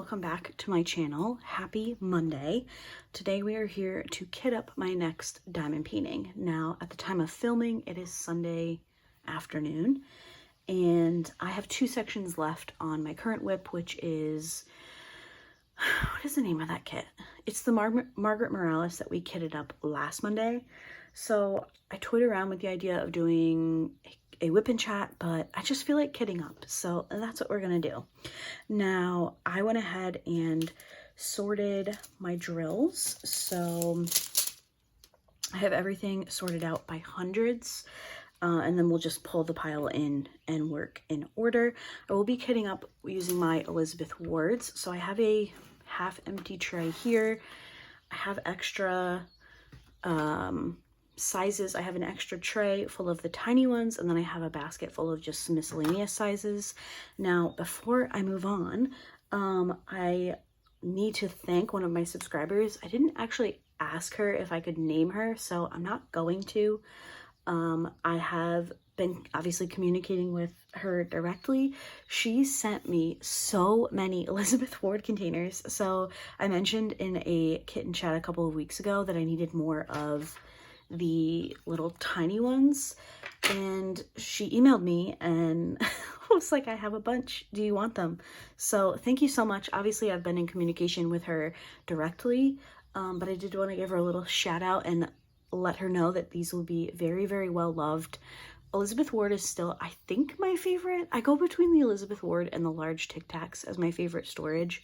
welcome back to my channel. Happy Monday. Today we are here to kit up my next diamond painting. Now at the time of filming it is Sunday afternoon and I have two sections left on my current whip, which is, what is the name of that kit? It's the Margaret Morales that we kitted up last Monday. So I toyed around with the idea of doing a whip and chat, but I just feel like kitting up, so that's what we're gonna do. Now I went ahead and sorted my drills, so I have everything sorted out by hundreds, and then we'll just pull the pile in and work in order. I will be kitting up using my Elizabeth Wards, so I have a half empty tray here. I have extra sizes. I have an extra tray full of the tiny ones, and then I have a basket full of just miscellaneous sizes. Now before I move on, I need to thank one of my subscribers. I didn't actually ask her if I could name her, so I'm not going to. I have been obviously communicating with her directly. She sent me so many Elizabeth Ward containers. So I mentioned in a kitten chat a couple of weeks ago that I needed more of the little tiny ones, and she emailed me and was like, I have a bunch, do you want them? So thank you so much. Obviously I've been in communication with her directly, but I did want to give her a little shout out and let her know that these will be very, very well loved. Elizabeth Ward is still, I think, my favorite. I go between the Elizabeth Ward and the large Tic Tacs as my favorite storage.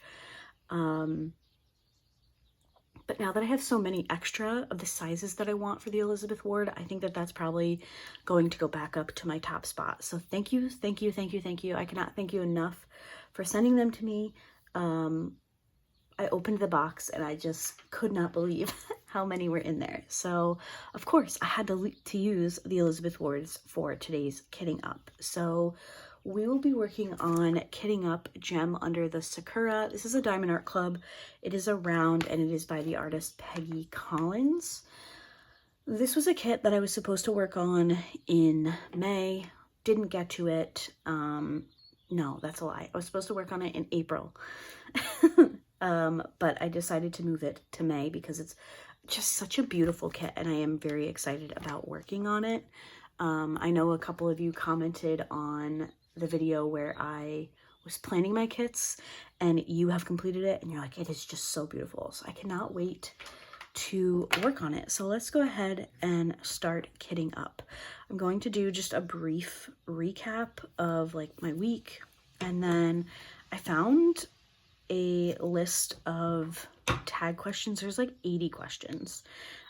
But now that I have so many extra of the sizes that I want for the Elizabeth Ward, I think that that's probably going to go back up to my top spot. So thank you, thank you, thank you, thank you. I cannot thank you enough for sending them to me. I opened the box and I just could not believe how many were in there. So of course I had to use the Elizabeth Wards for today's kitting up. So we will be working on kitting up Gem Under the Sakura. This is a Diamond Art Club. It is a round and it is by the artist Peggy Collins. This was a kit that I was supposed to work on in May. Didn't get to it. No, that's a lie. I was supposed to work on it in April. But I decided to move it to May because it's just such a beautiful kit and I am very excited about working on it. I know a couple of you commented on the video where I was planning my kits and you have completed it and you're like, it is just so beautiful. So I cannot wait to work on it. So let's go ahead and start kitting up. I'm going to do just a brief recap of like my week, and then I found a list of tag questions. There's like 80 questions.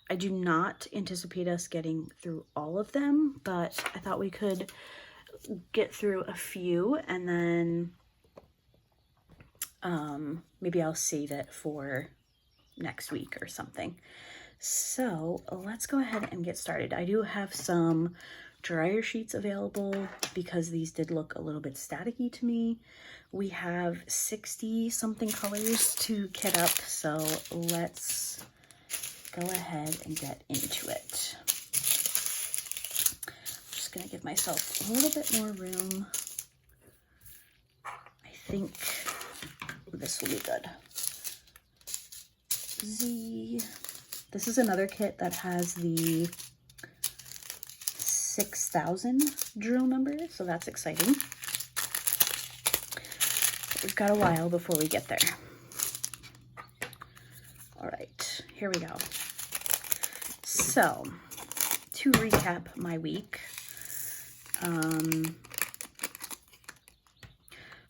I do not anticipate us getting through all of them, but I thought we could get through a few and then maybe I'll save it for next week or something. So let's go ahead and get started. I do have some dryer sheets available because these did look a little bit staticky to me. We have 60 something colors to kit up, so let's go ahead and get into it. Just gonna give myself a little bit more room. I think this will be good. This is another kit that has the 6,000 drill number, so that's exciting. We've got a while before we get there. All right, here we go. So, to recap my week,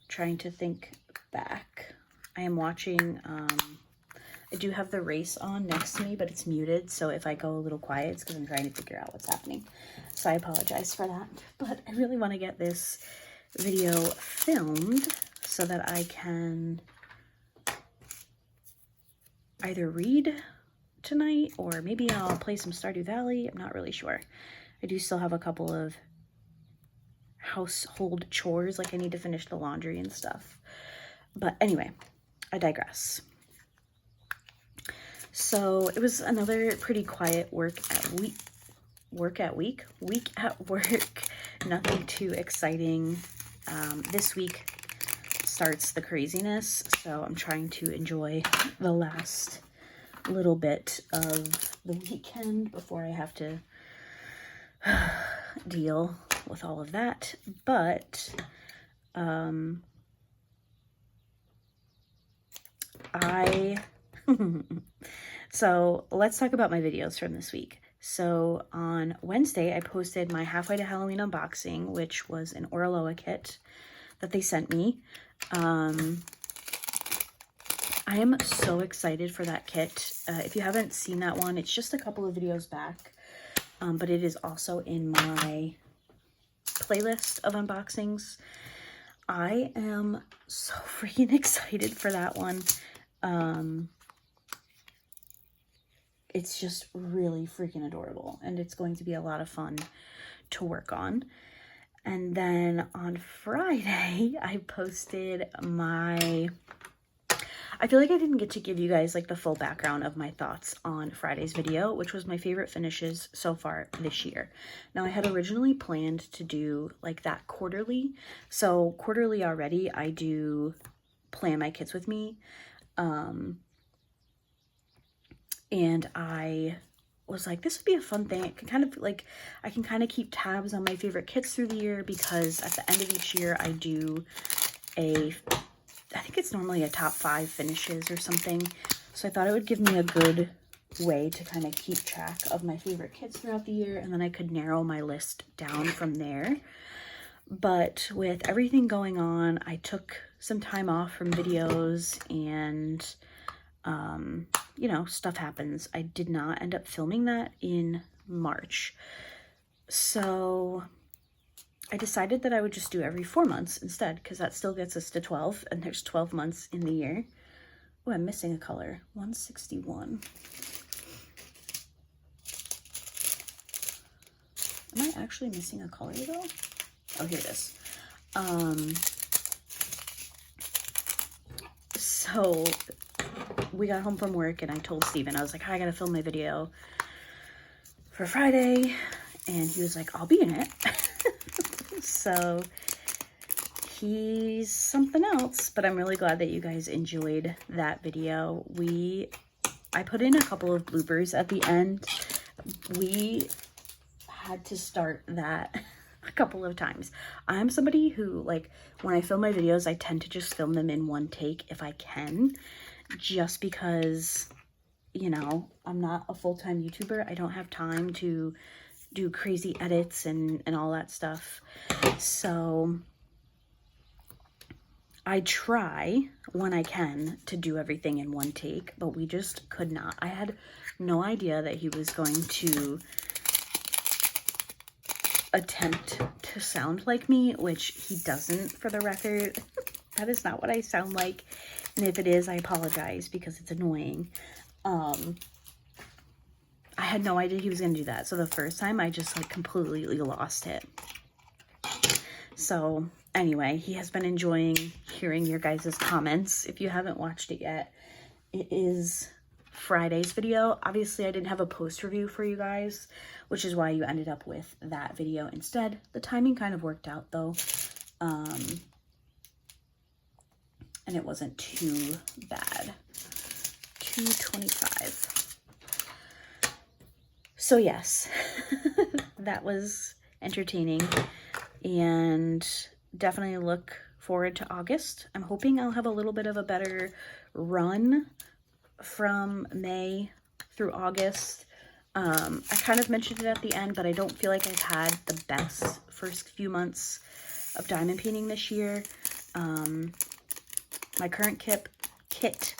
trying to think back, I am watching, I do have the race on next to me, but it's muted, so if I go a little quiet, it's because I'm trying to figure out what's happening. So I apologize for that, but I really want to get this video filmed so that I can either read tonight or maybe I'll play some Stardew Valley. I'm not really sure. I do still have a couple of household chores, like I need to finish the laundry and stuff. But anyway, I digress. So it was another pretty quiet week at work. Nothing too exciting this week. starts the craziness. So I'm trying to enjoy the last little bit of the weekend before I have to deal with all of that. But so let's talk about my videos from this week. So on Wednesday, I posted my Halfway to Halloween unboxing, which was an Oraloa kit that they sent me. I am so excited for that kit. If you haven't seen that one, it's just a couple of videos back, but it is also in my playlist of unboxings. I am so freaking excited for that one. It's just really freaking adorable, and it's going to be a lot of fun to work on. And then on Friday, I posted my... I feel like I didn't get to give you guys like the full background of my thoughts on Friday's video, which was my favorite finishes so far this year. Now, I had originally planned to do like that quarterly. So quarterly already, I do plan my kits with me. And I was like, this would be a fun thing. It can kind of like, I can kind of keep tabs on my favorite kits through the year, because at the end of each year I do I think it's normally a top 5 finishes or something. So I thought it would give me a good way to kind of keep track of my favorite kits throughout the year, and then I could narrow my list down from there. But with everything going on, I took some time off from videos, and you know, stuff happens. I did not end up filming that in March. So I decided that I would just do every 4 months instead, because that still gets us to 12, and there's 12 months in the year. Oh, I'm missing a color. 161. Am I actually missing a color though? Oh, here it is. So we got home from work, and I told Steven, I was like, hi, I gotta film my video for Friday. And he was like, I'll be in it. So he's something else, but I'm really glad that you guys enjoyed that video. I put in a couple of bloopers at the end. We had to start that a couple of times. I'm somebody who, like, when I film my videos, I tend to just film them in one take if I can, just because, you know, I'm not a full-time YouTuber. I don't have time to do crazy edits and all that stuff. So I try when I can to do everything in one take, but we just could not. I had no idea that he was going to attempt to sound like me, which he doesn't, for the record. That is not what I sound like. And if it is, I apologize, because it's annoying. I had no idea he was going to do that. So the first time I just like completely lost it. So anyway, he has been enjoying hearing your guys' comments. If you haven't watched it yet, it is Friday's video. Obviously, I didn't have a post review for you guys, which is why you ended up with that video instead. The timing kind of worked out though. And it wasn't too bad. 225. So yes, that was entertaining, and definitely look forward to August. I'm hoping I'll have a little bit of a better run from May through August. I kind of mentioned it at the end, but I don't feel like I've had the best first few months of diamond painting this year. My current kit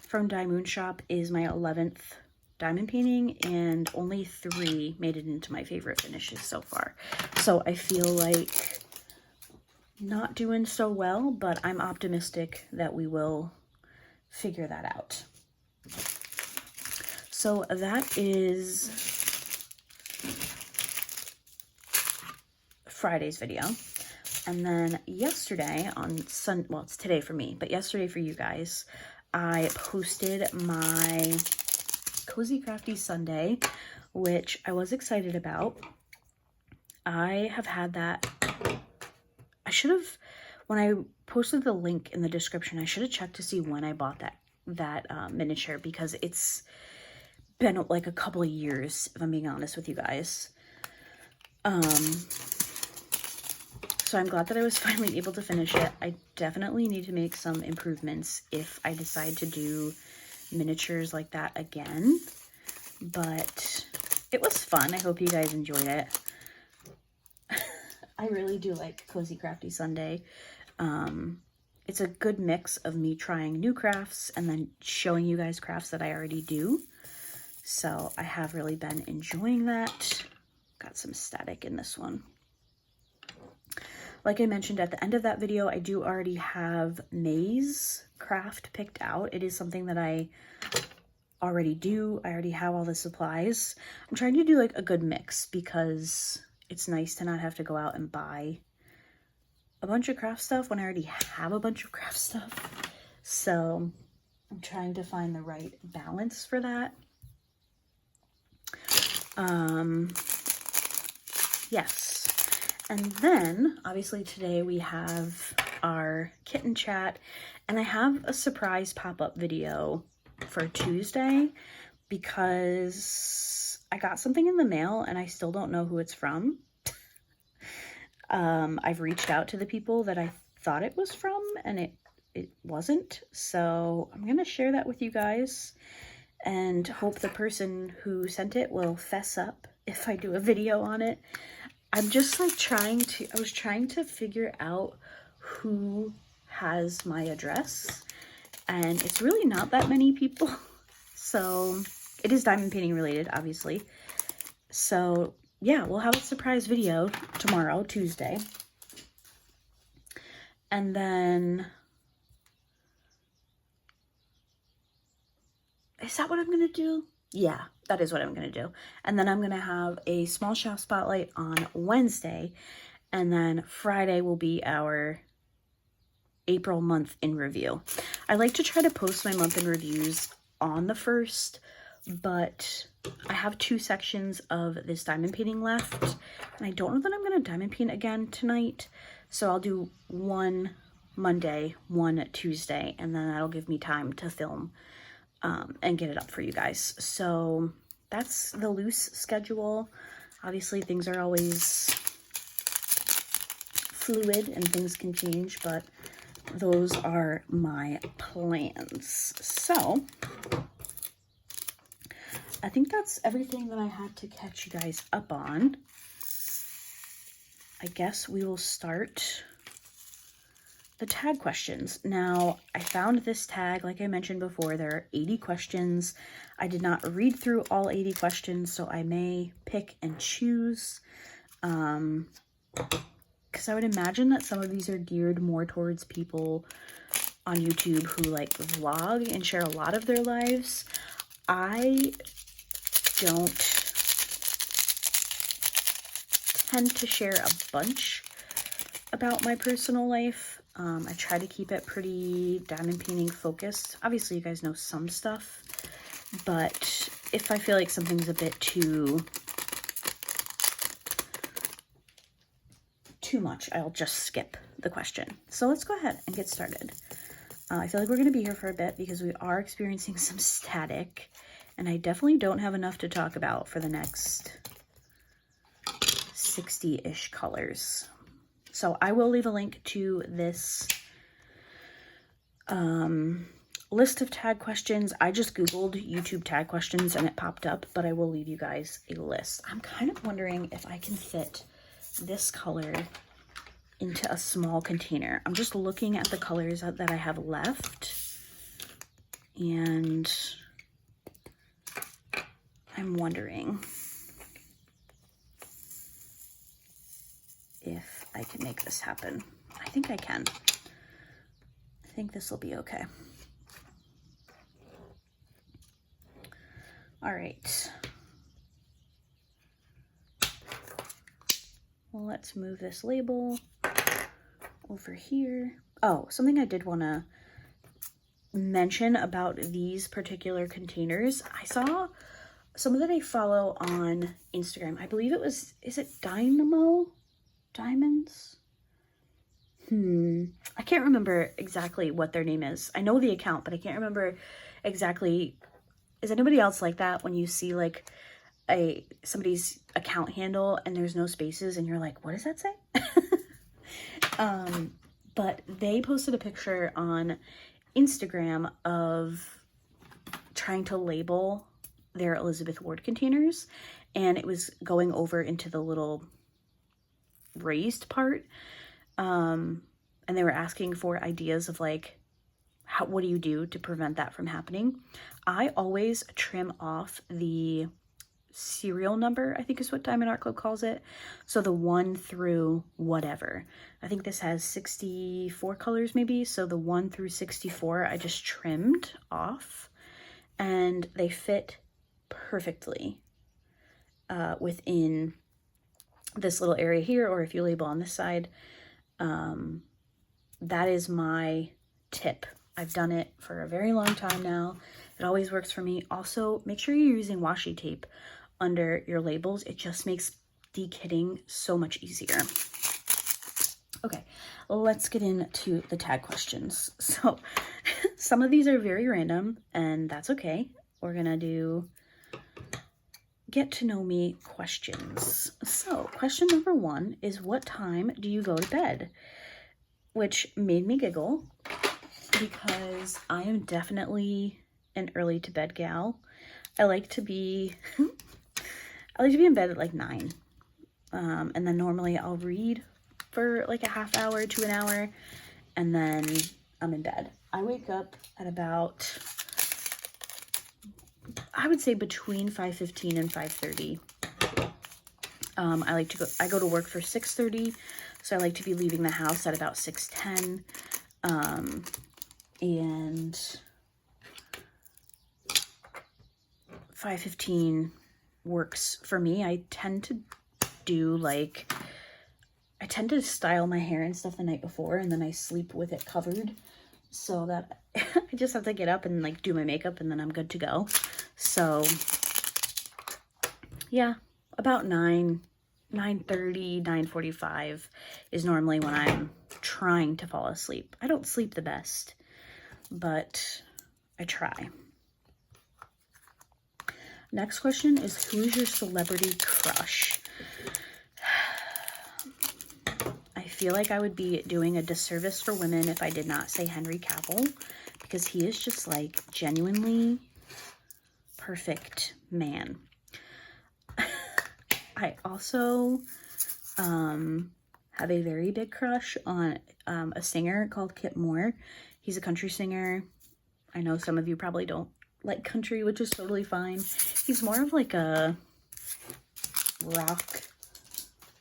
from Diamond Shop is my 11th diamond painting, and only 3 made it into my favorite finishes so far. So I feel like not doing so well, but I'm optimistic that we will figure that out. So that is Friday's video. And then yesterday on well, it's today for me, but yesterday for you guys, I posted my Cozy Crafty Sunday, which I was excited about. I have had that. I should have, when I posted the link in the description, I should have checked to see when I bought that miniature, because it's been like a couple of years, if I'm being honest with you guys. So I'm glad that I was finally able to finish it. I definitely need to make some improvements if I decide to do miniatures like that again. But it was fun. I hope you guys enjoyed it. I really do like Cozy Crafty Sunday. It's a good mix of me trying new crafts and then showing you guys crafts that I already do. So I have really been enjoying that. Got some static in this one. Like I mentioned at the end of that video, I do already have May's craft picked out. It is something that I already do. I already have all the supplies. I'm trying to do like a good mix because it's nice to not have to go out and buy a bunch of craft stuff when I already have a bunch of craft stuff. So I'm trying to find the right balance for that. Yes. And then, obviously, today we have our kitten chat, and I have a surprise pop-up video for Tuesday because I got something in the mail and I still don't know who it's from. I've reached out to the people that I thought it was from, and it wasn't. So I'm going to share that with you guys and hope the person who sent it will fess up if I do a video on it. I'm just like I was trying to figure out who has my address, and it's really not that many people. So it is diamond painting related, obviously. So yeah, we'll have a surprise video tomorrow, Tuesday. And then, is that what I'm gonna do? Yeah, that is what I'm going to do. And then I'm going to have a small shop spotlight on Wednesday. And then Friday will be our April month in review. I like to try to post my month in reviews on the 1st, but I have 2 sections of this diamond painting left. And I don't know that I'm going to diamond paint again tonight. So I'll do one Monday, one Tuesday, and then that'll give me time to film and get it up for you guys. So that's the loose schedule. Obviously things are always fluid and things can change, but those are my plans. So I think that's everything that I had to catch you guys up on. I guess we will start the tag questions. Now, I found this tag, like I mentioned before, there are 80 questions. I did not read through all 80 questions, so I may pick and choose. Because I would imagine that some of these are geared more towards people on YouTube who like vlog and share a lot of their lives. I don't tend to share a bunch about my personal life. I try to keep it pretty diamond painting focused. Obviously, you guys know some stuff, but if I feel like something's a bit too much, I'll just skip the question. So let's go ahead and get started. I feel like we're going to be here for a bit because we are experiencing some static, and I definitely don't have enough to talk about for the next 60-ish colors. So I will leave a link to this list of tag questions. I just Googled YouTube tag questions and it popped up, but I will leave you guys a list. I'm kind of wondering if I can fit this color into a small container. I'm just looking at the colors that I have left, and I'm wondering if I can make this happen. I think I can. I think this will be okay. All right. Well, let's move this label over here. Oh, something I did want to mention about these particular containers. I saw someone that I follow on Instagram. I believe it was, is it Dynamo Diamonds? I can't remember exactly what their name is. I know the account, but I can't remember exactly. Is anybody else like that when you see like somebody's account handle and there's no spaces and you're like, what does that say? But they posted a picture on Instagram of trying to label their Elizabeth Ward containers, and it was going over into the little raised part. And they were asking for ideas of like, what do you do to prevent that from happening? I always trim off the serial number, I think is what Diamond Art Club calls it. So the 1 through whatever. I think this has 64 colors maybe. So the 1 through 64, I just trimmed off, and they fit perfectly within this little area here, or if you label on this side. That is my tip. I've done it for a very long time now. It always works for me. Also, make sure you're using washi tape under your labels. It just makes de-kitting so much easier. Okay, let's get into the tag questions. So some of these are very random, and that's okay. We're gonna do get to know me questions. So question number 1 is, what time do you go to bed? Which made me giggle because I am definitely an early to bed gal. I like to be in bed at like 9. And then normally I'll read for like a half hour to an hour, and then I'm in bed. I wake up at about, I would say between 5:15 and 5:30. I go to work for 6:30, so I like to be leaving the house at about 6:10. And 5:15 works for me. I tend to style my hair and stuff the night before, and then I sleep with it covered, so that I just have to get up and like do my makeup, and then I'm good to go. So yeah, about 9:30, 9:45 is normally when I'm trying to fall asleep. I don't sleep the best, but I try. Next question is, who's your celebrity crush? I feel like I would be doing a disservice for women if I did not say Henry Cavill, because he is just like genuinely perfect man. I also have a very big crush on a singer called Kip Moore. He's a country singer. I know some of you probably don't like country, which is totally fine. He's more of like a rock,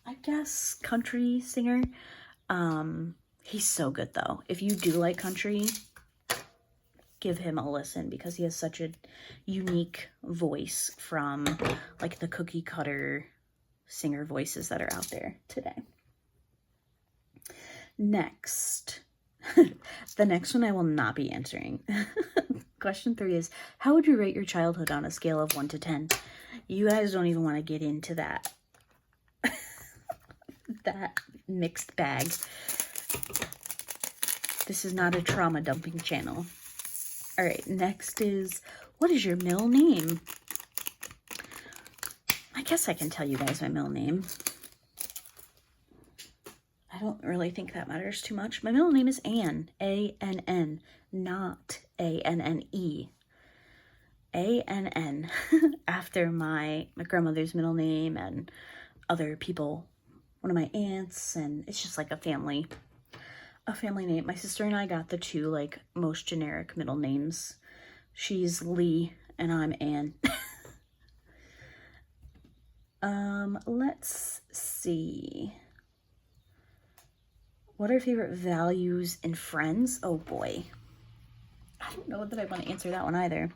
I guess, country singer. He's so good though. If you do like country, give him a listen, because he has such a unique voice from like the cookie cutter singer voices that are out there today. Next, the next one I will not be answering. Question 3 is, how would you rate your childhood on a scale of 1 to 10? You guys don't even want to get into that that mixed bag. This is not a trauma dumping channel. All right, next is, what is your middle name? I guess I can tell you guys my middle name. I don't really think that matters too much. My middle name is Ann, A-N-N, not A-N-N-E. A-N-N, after my grandmother's middle name and other people, one of my aunts, and it's just like a family name. My sister and I got the 2 like most generic middle names. She's Lee and I'm Ann. Let's see. What are favorite values in friends? Oh boy. I don't know that I want to answer that one either.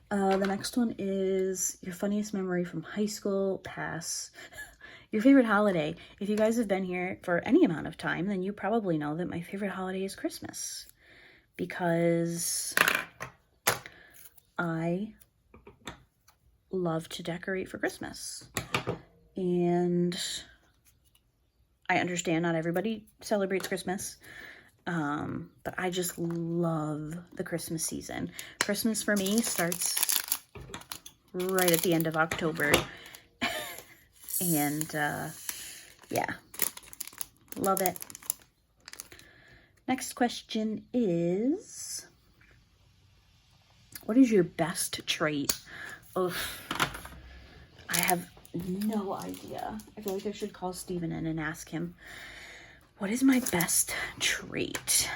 The next one is your funniest memory from high school, pass. Your favorite holiday. If you guys have been here for any amount of time, then you probably know that my favorite holiday is Christmas, because I love to decorate for Christmas. And I understand not everybody celebrates Christmas, but I just love the Christmas season. Christmas for me starts right at the end of October. And yeah, love it. Next question is, what is your best trait? Oh, I have no idea. I feel like I should call Steven in and ask him, what is my best trait?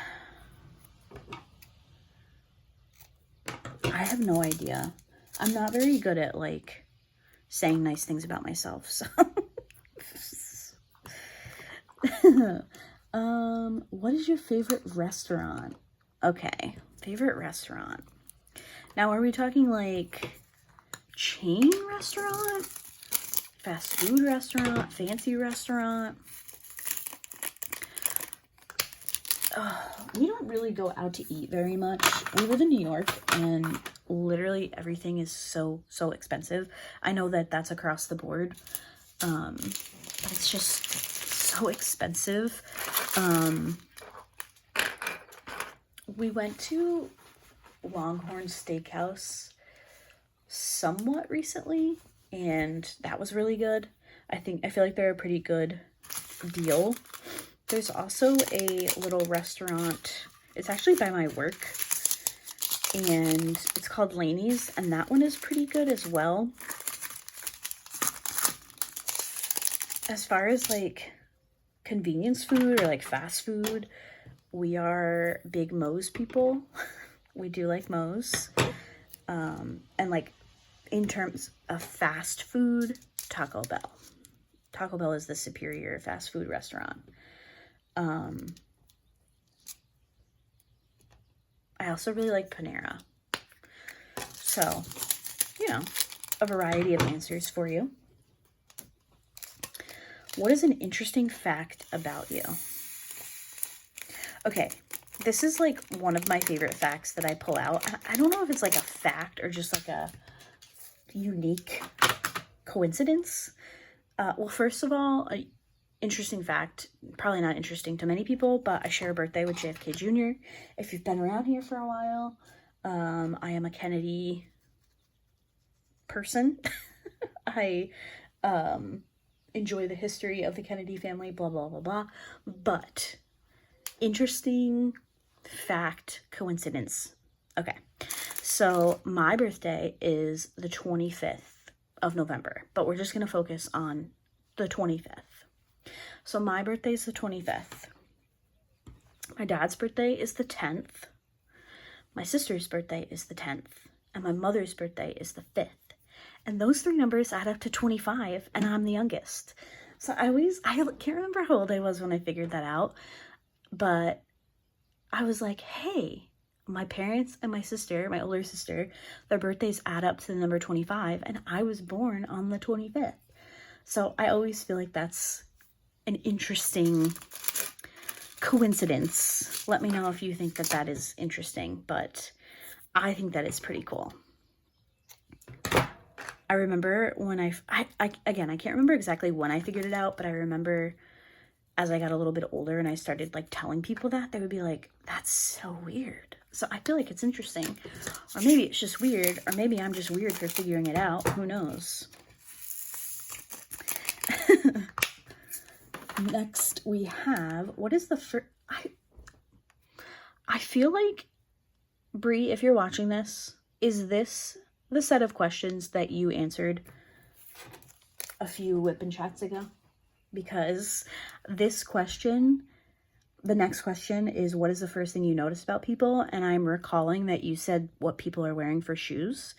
I have no idea. I'm not very good at, like, saying nice things about myself, so. What is your favorite restaurant? Okay, favorite restaurant. Now, are we talking, like, chain restaurant? Fast food restaurant? Fancy restaurant? We don't really go out to eat very much. We live in New York, and literally everything is so expensive. I know that that's across the board, but it's just so expensive. We went to Longhorn Steakhouse somewhat recently, and that was really good. I feel like they're a pretty good deal. There's also a little restaurant, it's actually by my work, and it's called Laney's, and that one is pretty good as well. As far as, like, convenience food or, like, fast food, we are big Moe's people. We do like Moe's. And, like, in terms of fast food, Taco Bell. Taco Bell is the superior fast food restaurant. I also really like Panera. So, you know, a variety of answers for you. What is an interesting fact about you? Okay, this is like one of my favorite facts that I pull out. I don't know if it's like a fact or just like a unique coincidence. Well, first of all, an interesting fact, probably not interesting to many people, but I share a birthday with JFK Jr. If you've been around here for a while, I am a Kennedy person. I enjoy the history of the Kennedy family, blah, blah, blah, blah. But interesting fact, coincidence. Okay, so my birthday is the 25th of November, but we're just going to focus on the 25th. So my birthday is the 25th. My dad's birthday is the 10th. My sister's birthday is the 10th. And my mother's birthday is the 5th. And those three numbers add up to 25, and I'm the youngest. So I can't remember how old I was when I figured that out, but I was like, hey, my parents and my sister, my older sister, their birthdays add up to the number 25, and I was born on the 25th. So I always feel like that's an interesting coincidence. Let me know if you think that that is interesting, but I think that is pretty cool. I remember when again, I can't remember exactly when I figured it out, but I remember as I got a little bit older and I started like telling people that, they would be like, that's so weird. So I feel like it's interesting, or maybe it's just weird, or maybe I'm just weird for figuring it out. Who knows? Next we have, what is the first, I feel like, Bree, if you're watching this, is this the set of questions that you answered a few whip and chats ago? Because this question, the next question is, what is the first thing you notice about people? And I'm recalling that you said what people are wearing for shoes.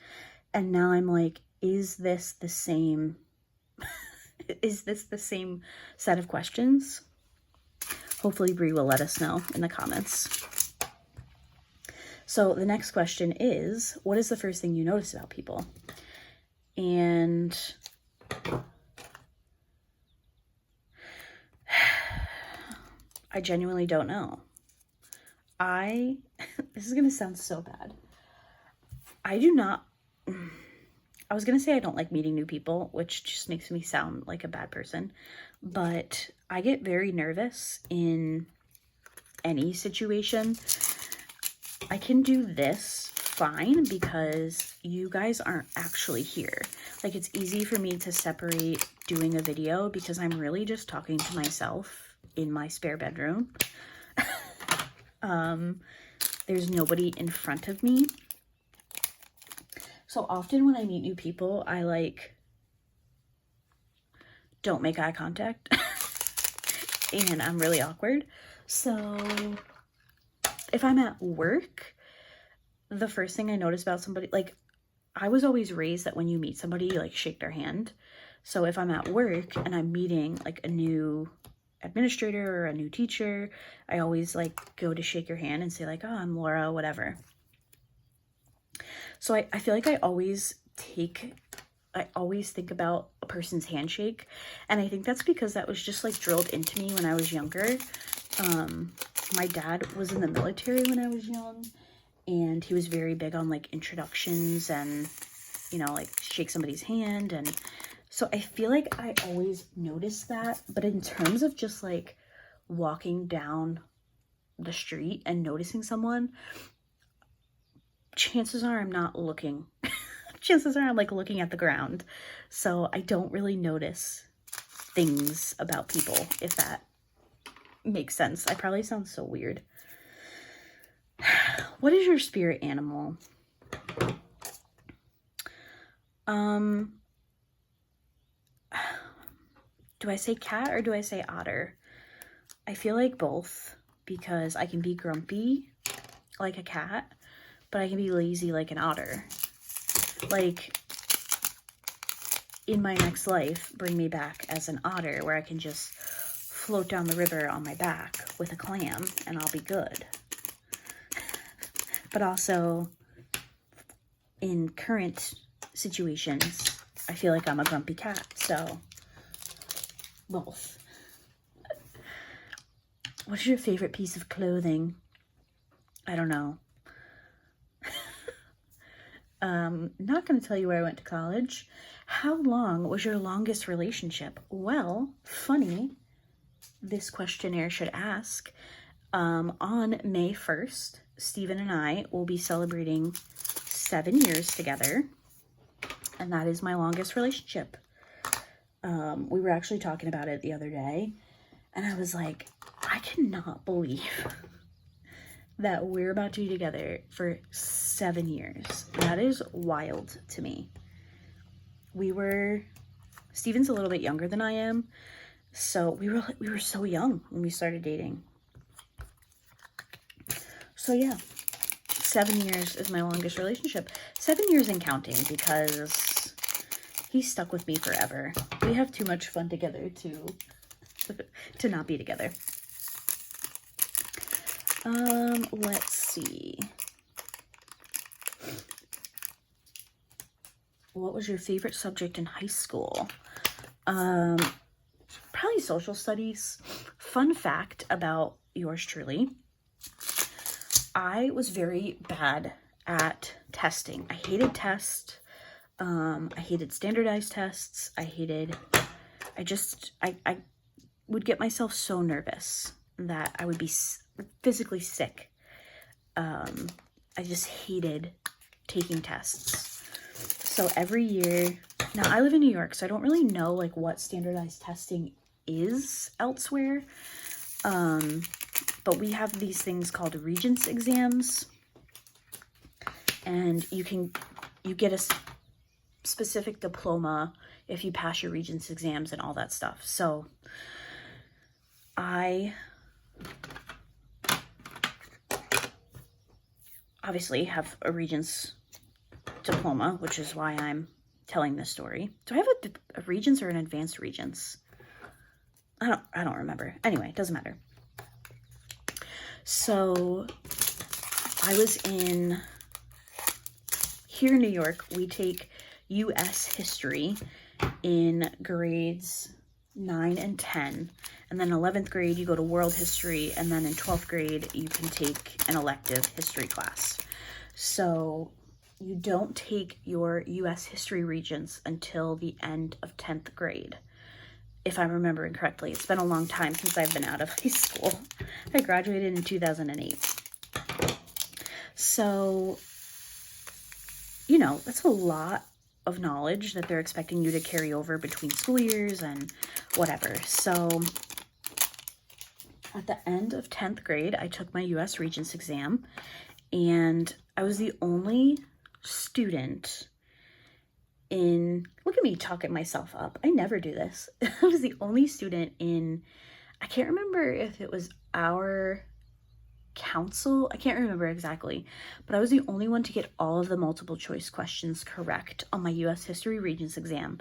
And now I'm like, is this the same, is this the same set of questions? Hopefully Bree will let us know in the comments. So the next question is, what is the first thing you notice about people? And I genuinely don't know. This is going to sound so bad. I was gonna say I don't like meeting new people, which just makes me sound like a bad person, but I get very nervous in any situation. I can do this fine because you guys aren't actually here. Like, it's easy for me to separate doing a video because I'm really just talking to myself in my spare bedroom. There's nobody in front of me. So often when I meet new people, I like don't make eye contact and I'm really awkward. So if I'm at work, the first thing I notice about somebody, like, I was always raised that when you meet somebody, you like shake their hand. So if I'm at work and I'm meeting like a new administrator or a new teacher, I always like go to shake your hand and say like, oh, I'm Laura, whatever. So I feel like I always think about a person's handshake. And I think that's because that was just like drilled into me when I was younger. My dad was in the military when I was young, and he was very big on like introductions and, you know, like shake somebody's hand. And so I feel like I always noticed that. But in terms of just like walking down the street and noticing someone, chances are I'm not looking. Chances are I'm like looking at the ground. So I don't really notice things about people, if that makes sense. I probably sound so weird. What is your spirit animal? Do I say cat or do I say otter? I feel like both, because I can be grumpy like a cat, but I can be lazy like an otter. Like, in my next life, bring me back as an otter where I can just float down the river on my back with a clam and I'll be good. But also, in current situations, I feel like I'm a grumpy cat, so both. What is your favorite piece of clothing? I don't know. Not going to tell you where I went to college. How long was your longest relationship? Well, funny, this questionnaire should ask. On May 1st, Steven and I will be celebrating 7 years together, and that is my longest relationship. We were actually talking about it the other day, and I was like, I cannot believe that we're about to be together for 7 years. That is wild to me. Steven's a little bit younger than I am, so we were so young when we started dating. So yeah, 7 years is my longest relationship. 7 years and counting, because he's stuck with me forever. We have too much fun together to not be together. Let's see. What was your favorite subject in high school? Probably social studies. Fun fact about yours truly. I was very bad at testing. I hated tests. I hated standardized tests. I would get myself so nervous that I would be physically sick. I just hated taking tests. So every year, now I live in New York, so I don't really know like what standardized testing is elsewhere. But we have these things called Regents exams, and you get a specific diploma if you pass your Regents exams and all that stuff. So I obviously have a Regents diploma, which is why I'm telling this story. Do I have a Regents or an advanced Regents? I don't remember. Anyway, it doesn't matter. So I was here in New York, we take U.S. history in grades 9 and 10. And then 11th grade, you go to world history. And then in 12th grade, you can take an elective history class. So you don't take your US history regents until the end of 10th grade. If I'm remembering correctly. It's been a long time since I've been out of high school. I graduated in 2008. So, you know, that's a lot of knowledge that they're expecting you to carry over between school years and whatever. So at the end of 10th grade, I took my US Regents exam, and I was the only student in, look at me talking myself up. I never do this. I was the only student in, I can't remember if it was our council, I can't remember exactly, but I was the only one to get all of the multiple choice questions correct on my US History Regents exam.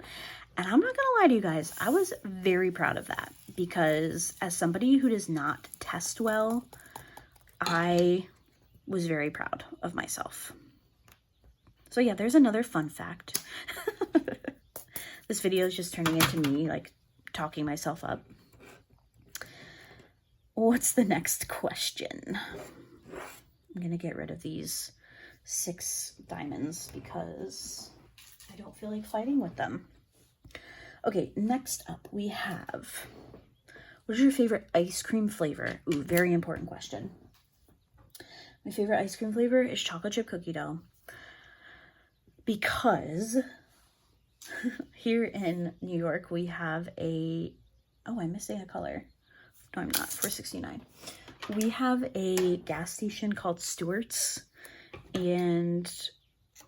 And I'm not gonna lie to you guys, I was very proud of that, because as somebody who does not test well, I was very proud of myself. So yeah, there's another fun fact. This video is just turning into me like talking myself up. What's the next question? I'm gonna get rid of these 6 diamonds because I don't feel like fighting with them. Okay, next up we have, what is your favorite ice cream flavor? Ooh, very important question. My favorite ice cream flavor is chocolate chip cookie dough, because here in New York we have a, oh, I'm missing a color. No, I'm not, $4.69. We have a gas station called Stewart's, and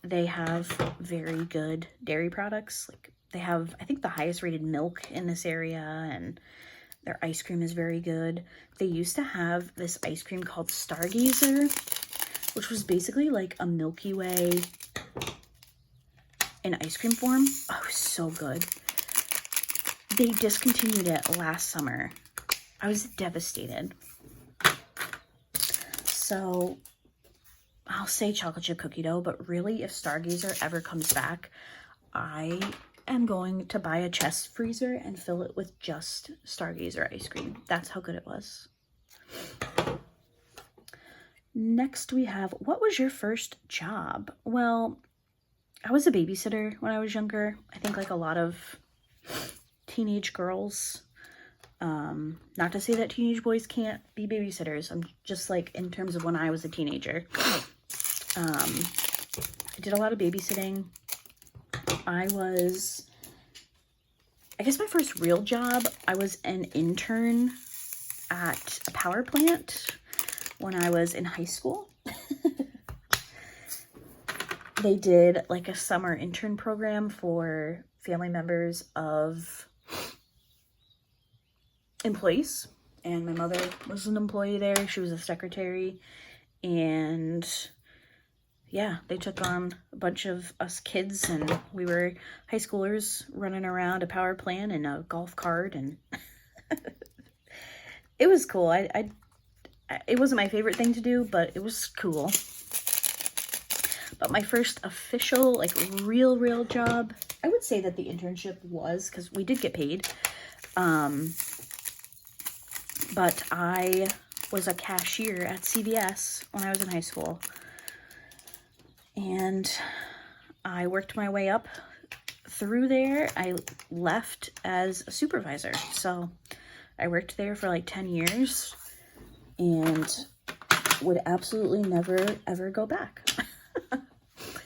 they have very good dairy products. Like, they have, I think, the highest rated milk in this area, and their ice cream is very good. They used to have this ice cream called Stargazer, which was basically like a Milky Way in ice cream form. Oh, it was so good. They discontinued it last summer. I was devastated. So I'll say chocolate chip cookie dough, but really, if Stargazer ever comes back, I am going to buy a chest freezer and fill it with just Stargazer ice cream. That's how good it was. Next we have, what was your first job? Well, I was a babysitter when I was younger. I think like a lot of teenage girls. Not to say that teenage boys can't be babysitters. I'm just like, in terms of when I was a teenager. I did a lot of babysitting. I guess my first real job, I was an intern at a power plant when I was in high school. They did like a summer intern program for family members of employees, and my mother was an employee there. She was a secretary, and yeah, they took on a bunch of us kids, and we were high schoolers running around a power plant in a golf cart, and it was cool. It wasn't my favorite thing to do, but it was cool. But my first official, like, real job, I would say that the internship was, because we did get paid, but I was a cashier at CVS when I was in high school. And I worked my way up through there. I left as a supervisor. So I worked there for like 10 years and would absolutely never, ever go back.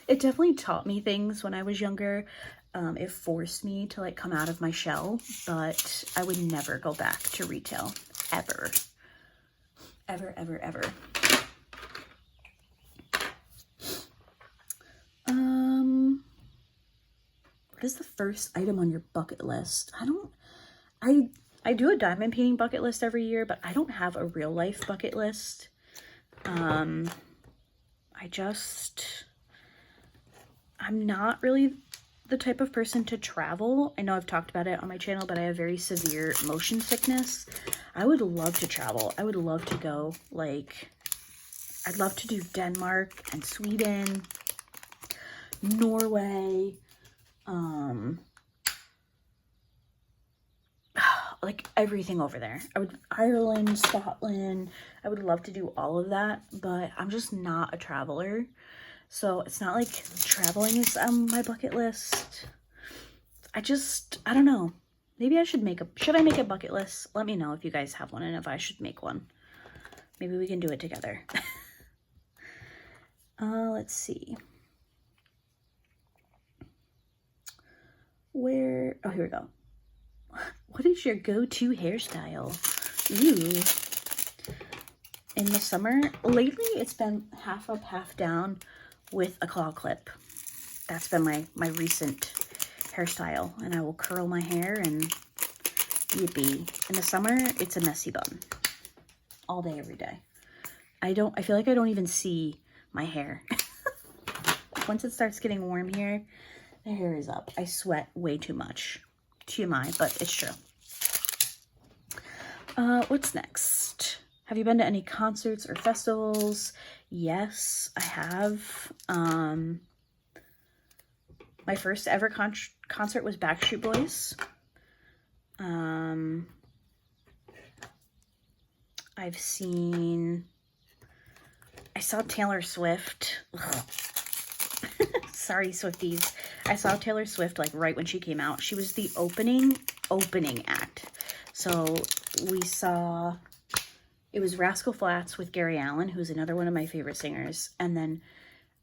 It definitely taught me things when I was younger. It forced me to like come out of my shell, but I would never go back to retail. Ever. Ever, ever, ever. What is the first item on your bucket list? I do a diamond painting bucket list every year, but I don't have a real life bucket list. I'm not really the type of person to travel. I know I've talked about it on my channel, but I have very severe motion sickness. I would love to travel. I would love to go, like, I'd love to do Denmark and Sweden, Norway, like everything over there. Ireland, Scotland. I would love to do all of that, but I'm just not a traveler. So it's not like traveling is on my bucket list. I don't know. Maybe I should should I make a bucket list? Let me know if you guys have one and if I should make one. Maybe we can do it together. Let's see. Oh, here we go. What is your go-to hairstyle? Ooh. In the summer, lately it's been half up, half down with a claw clip. That's been my recent hairstyle, and I will curl my hair and yippee. In the summer, it's a messy bun. All day, every day. I feel like I don't even see my hair. Once it starts getting warm here, the hair is up. I sweat way too much. TMI, but it's true. What's next? Have you been to any concerts or festivals? Yes, I have. My first ever concert was Backstreet Boys. I saw Taylor Swift. Sorry, Swifties. I saw Taylor Swift like right when she came out. She was the opening act. So we saw, it was Rascal Flatts with Gary Allan, who's another one of my favorite singers. And then,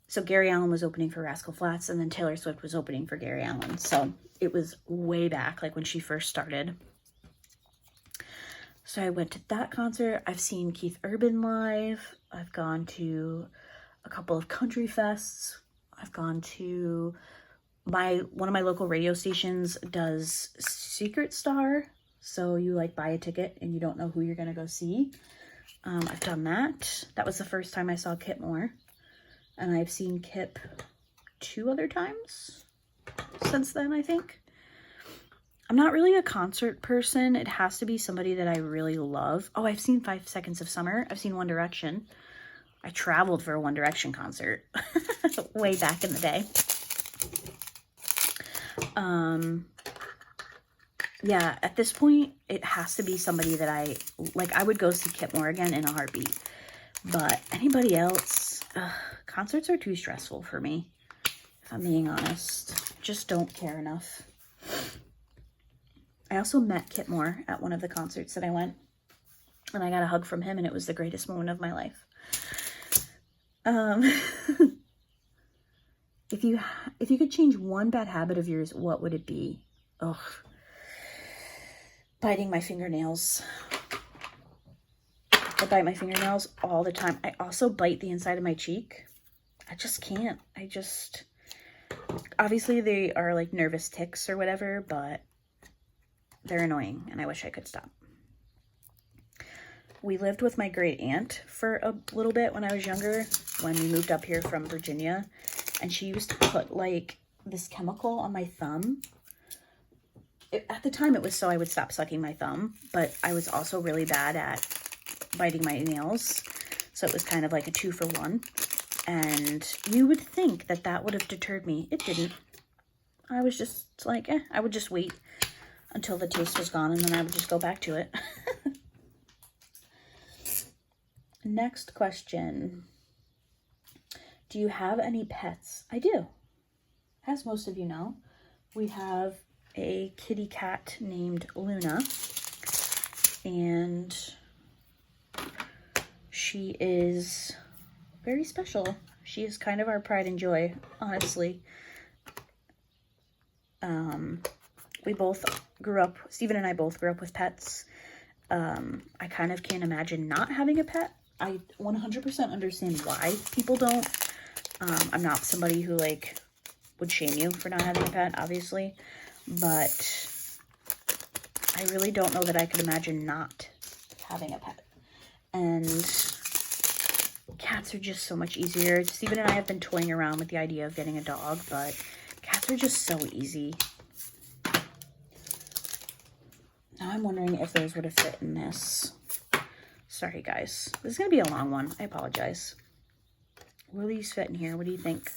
so Gary Allan was opening for Rascal Flatts, and then Taylor Swift was opening for Gary Allan. So it was way back, like when she first started. So I went to that concert. I've seen Keith Urban live. I've gone to a couple of country fests. I've gone to one of my local radio stations does Secret Star. So you like buy a ticket and you don't know who you're going to go see. I've done that. That was the first time I saw Kip Moore. And I've seen Kip 2 other times since then, I think. I'm not really a concert person. It has to be somebody that I really love. Oh, I've seen 5 Seconds of Summer. I've seen One Direction. I traveled for a One Direction concert way back in the day. Yeah, at this point, it has to be somebody that I would go see Kip Moore again in a heartbeat. But anybody else, concerts are too stressful for me, if I'm being honest. Just don't care enough. I also met Kip Moore at one of the concerts that I went, and I got a hug from him, and it was the greatest moment of my life. If you could change one bad habit of yours, what would it be? Ugh. Biting my fingernails. I bite my fingernails all the time. I also bite the inside of my cheek. I just can't. Obviously they are like nervous tics or whatever, but they're annoying and I wish I could stop. We lived with my great aunt for a little bit when I was younger, when we moved up here from Virginia, and she used to put like this chemical on my thumb. At the time it was so I would stop sucking my thumb, but I was also really bad at biting my nails, so it was kind of like a 2-for-1. And you would think that that would have deterred me. It didn't. I was just like, I would just wait until the taste was gone and then I would just go back to it. Next question. Do you have any pets? I do. As most of you know, we have a kitty cat named Luna, and she is very special. She is kind of our pride and joy, honestly. We both grew up, Steven and I both grew up with pets. I kind of can't imagine not having a pet. I 100% understand why people don't. I'm not somebody who like would shame you for not having a pet, obviously, but I really don't know that I could imagine not having a pet. And cats are just so much easier. Steven and I have been toying around with the idea of getting a dog, but cats are just so easy. Now I'm wondering if those would have fit in this. Sorry, guys. This is going to be a long one. I apologize. Will these fit in here? What do you think?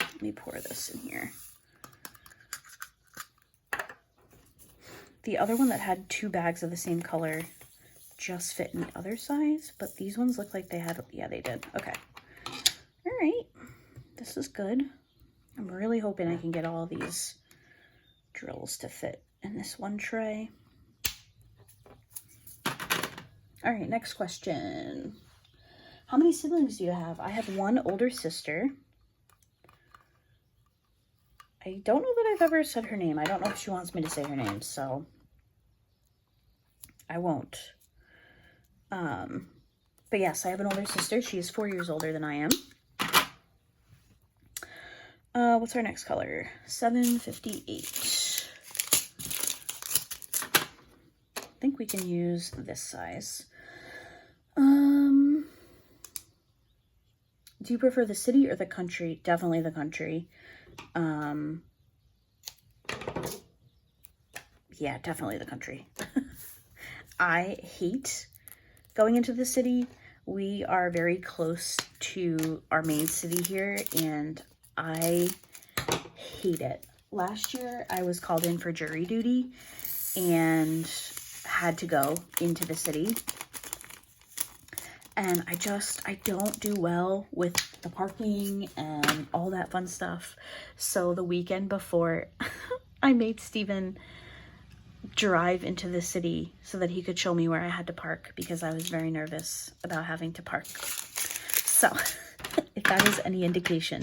Let me pour this in here. The other one that had 2 bags of the same color just fit in the other size, but these ones look like they had, yeah, they did. Okay. All right. This is good. I'm really hoping I can get all these drills to fit in this one tray. All right, next question. How many siblings do you have? I have one older sister. I don't know that I've ever said her name. I don't know if she wants me to say her name, so I won't. But yes, I have an older sister. She is 4 years older than I am. What's our next color? 758. I think we can use this size. Do you prefer the city or the country? Definitely the country. Yeah, definitely the country. I hate going into the city. We are very close to our main city here, and I hate it. Last year, I was called in for jury duty and had to go into the city. And I don't do well with the parking and all that fun stuff. So the weekend before, I made Steven drive into the city so that he could show me where I had to park, because I was very nervous about having to park. So if that is any indication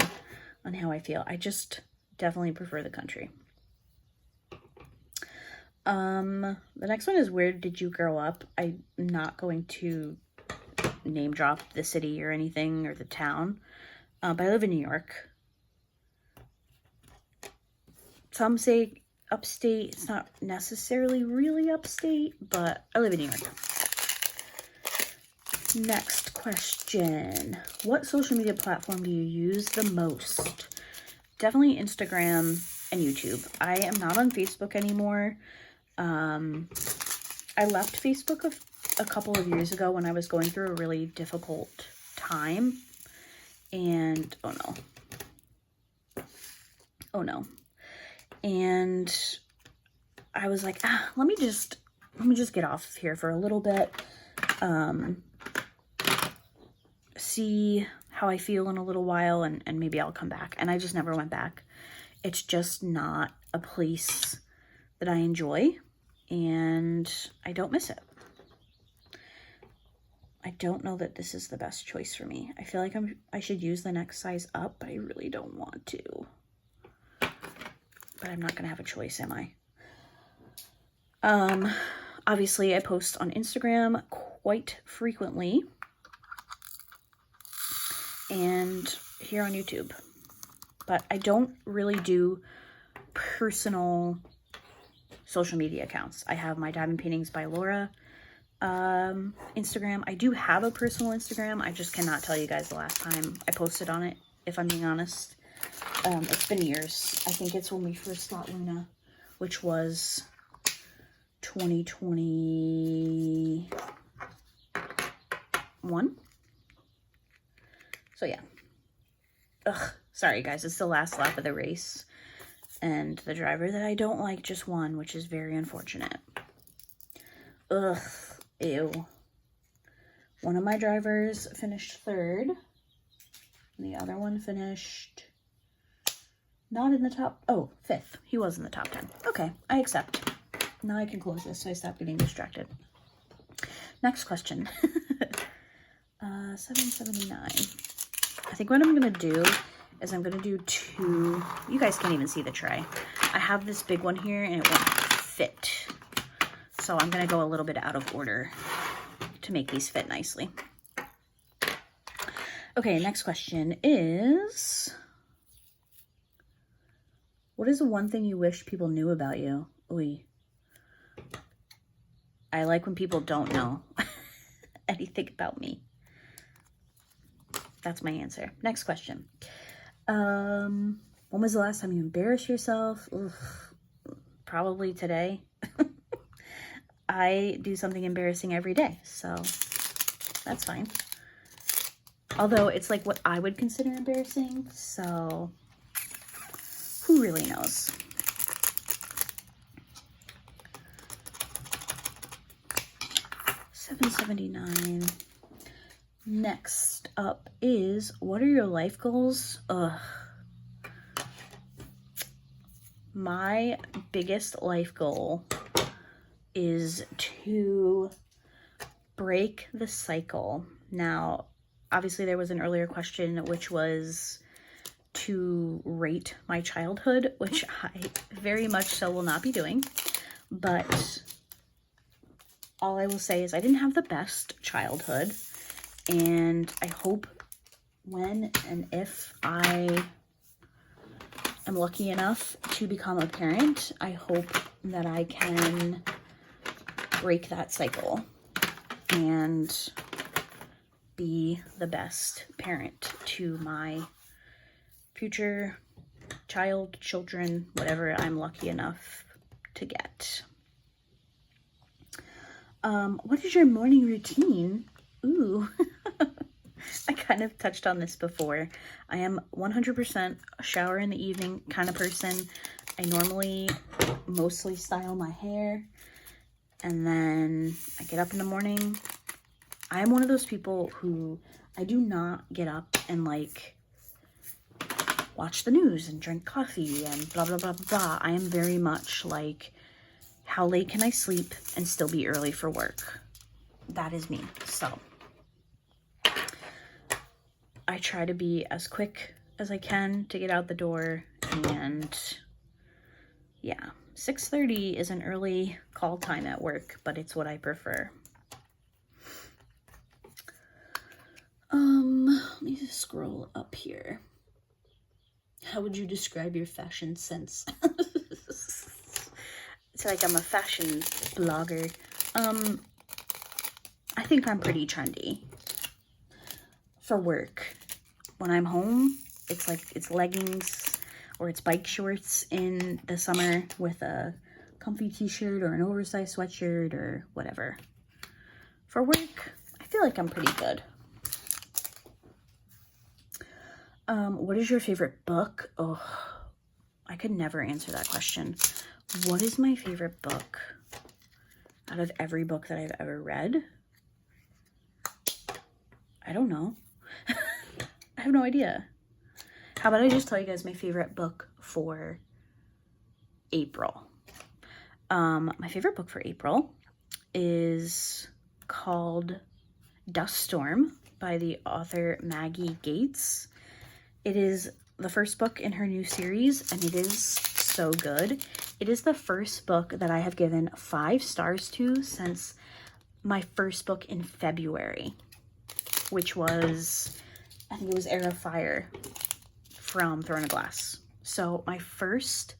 on how I feel, I just definitely prefer the country. The next one is, where did you grow up? I'm not going to name drop the city or anything, or the town, but I live in New York. Some say upstate. It's not necessarily really upstate, but I live in New York. Next question. What social media platform do you use the most? Definitely Instagram and YouTube. I am not on Facebook anymore. I left Facebook a couple of years ago when I was going through a really difficult time, and oh no, and I was like, let me just get off here for a little bit, see how I feel in a little while, and maybe I'll come back. And I just never went back. It's just not a place that I enjoy, and I don't miss it. I don't know that this is the best choice for me. I feel like I should use the next size up, but I really don't want to. But I'm not gonna have a choice, am I? Obviously I post on Instagram quite frequently, and here on YouTube, but I don't really do personal social media accounts. I have my Diamond Paintings by Laura Instagram. I do have a personal Instagram. I just cannot tell you guys the last time I posted on it, if I'm being honest. It's been years. I think it's when we first got Luna, which was 2021. So yeah. Ugh, sorry guys, it's the last lap of the race, and the driver that I don't like just won, which is very unfortunate. Ugh, ew. One of my drivers finished third, and the other one finished not in the top, oh, fifth. He was in the top 10. Okay, I accept. Now I can close this so I stop getting distracted. Next question. 779. I think what I'm gonna do is I'm gonna do two. You guys can't even see the tray. I have this big one here and it won't fit. So I'm gonna go a little bit out of order to make these fit nicely. Okay, next question is, what is the one thing you wish people knew about you? Ooh. I like when people don't know anything about me. That's my answer. Next question. When was the last time you embarrassed yourself? Oof, probably today. I do something embarrassing every day, so that's fine. Although it's like what I would consider embarrassing, so who really knows? $7.79. Next up is, what are your life goals? Ugh. My biggest life goal is to break the cycle. Now, obviously there was an earlier question which was to rate my childhood, which I very much so will not be doing. But all I will say is I didn't have the best childhood, and I hope when and if I am lucky enough to become a parent, I hope that I can break that cycle and be the best parent to my future child, children, whatever I'm lucky enough to get. What is your morning routine? Ooh, I kind of touched on this before. I am 100% a shower in the evening kind of person. I normally mostly style my hair, and then I get up in the morning. I am one of those people who I do not get up and like watch the news and drink coffee and blah, blah, blah, blah, blah. I am very much like, how late can I sleep and still be early for work? That is me. So I try to be as quick as I can to get out the door, and yeah, 6:30 is an early call time at work, but it's what I prefer. Let me just scroll up here. How would you describe your fashion sense? It's like I'm a fashion blogger. I think I'm pretty trendy. For work, when I'm home, it's like, it's leggings or it's bike shorts in the summer with a comfy t-shirt or an oversized sweatshirt or whatever. For work, I feel like I'm pretty good. What is your favorite book? Oh, I could never answer that question. What is my favorite book out of every book that I've ever read? I don't know. I have no idea. How about I just tell you guys my favorite book for April? My favorite book for April is called Dust Storm by the author Maggie Gates. It is the first book in her new series, and it is so good. It is the first book that I have given 5 stars to since my first book in February, which was, I think it was Air of Fire from Throne of Glass. So my first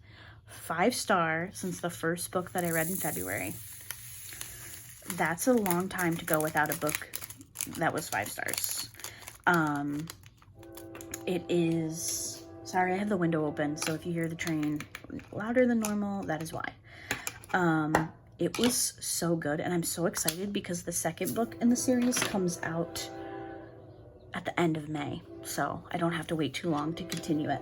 5-star since the first book that I read in February. That's a long time to go without a book that was 5 stars. It is, sorry, I have the window open, so if you hear the train louder than normal, that is why. It was so good, and I'm so excited because the second book in the series comes out at the end of May, so I don't have to wait too long to continue it.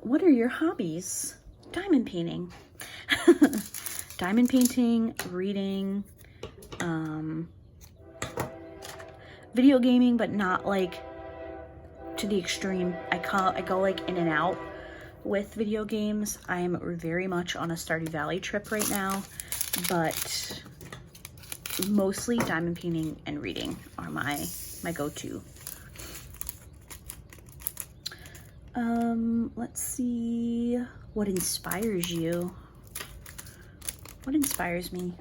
What are your hobbies? Diamond painting. Diamond painting, reading, video gaming, but not like to the extreme. I go like in and out with video games. I'm very much on a Stardew Valley trip right now, but mostly diamond painting and reading are my go-to. Let's see, what inspires you? What inspires me?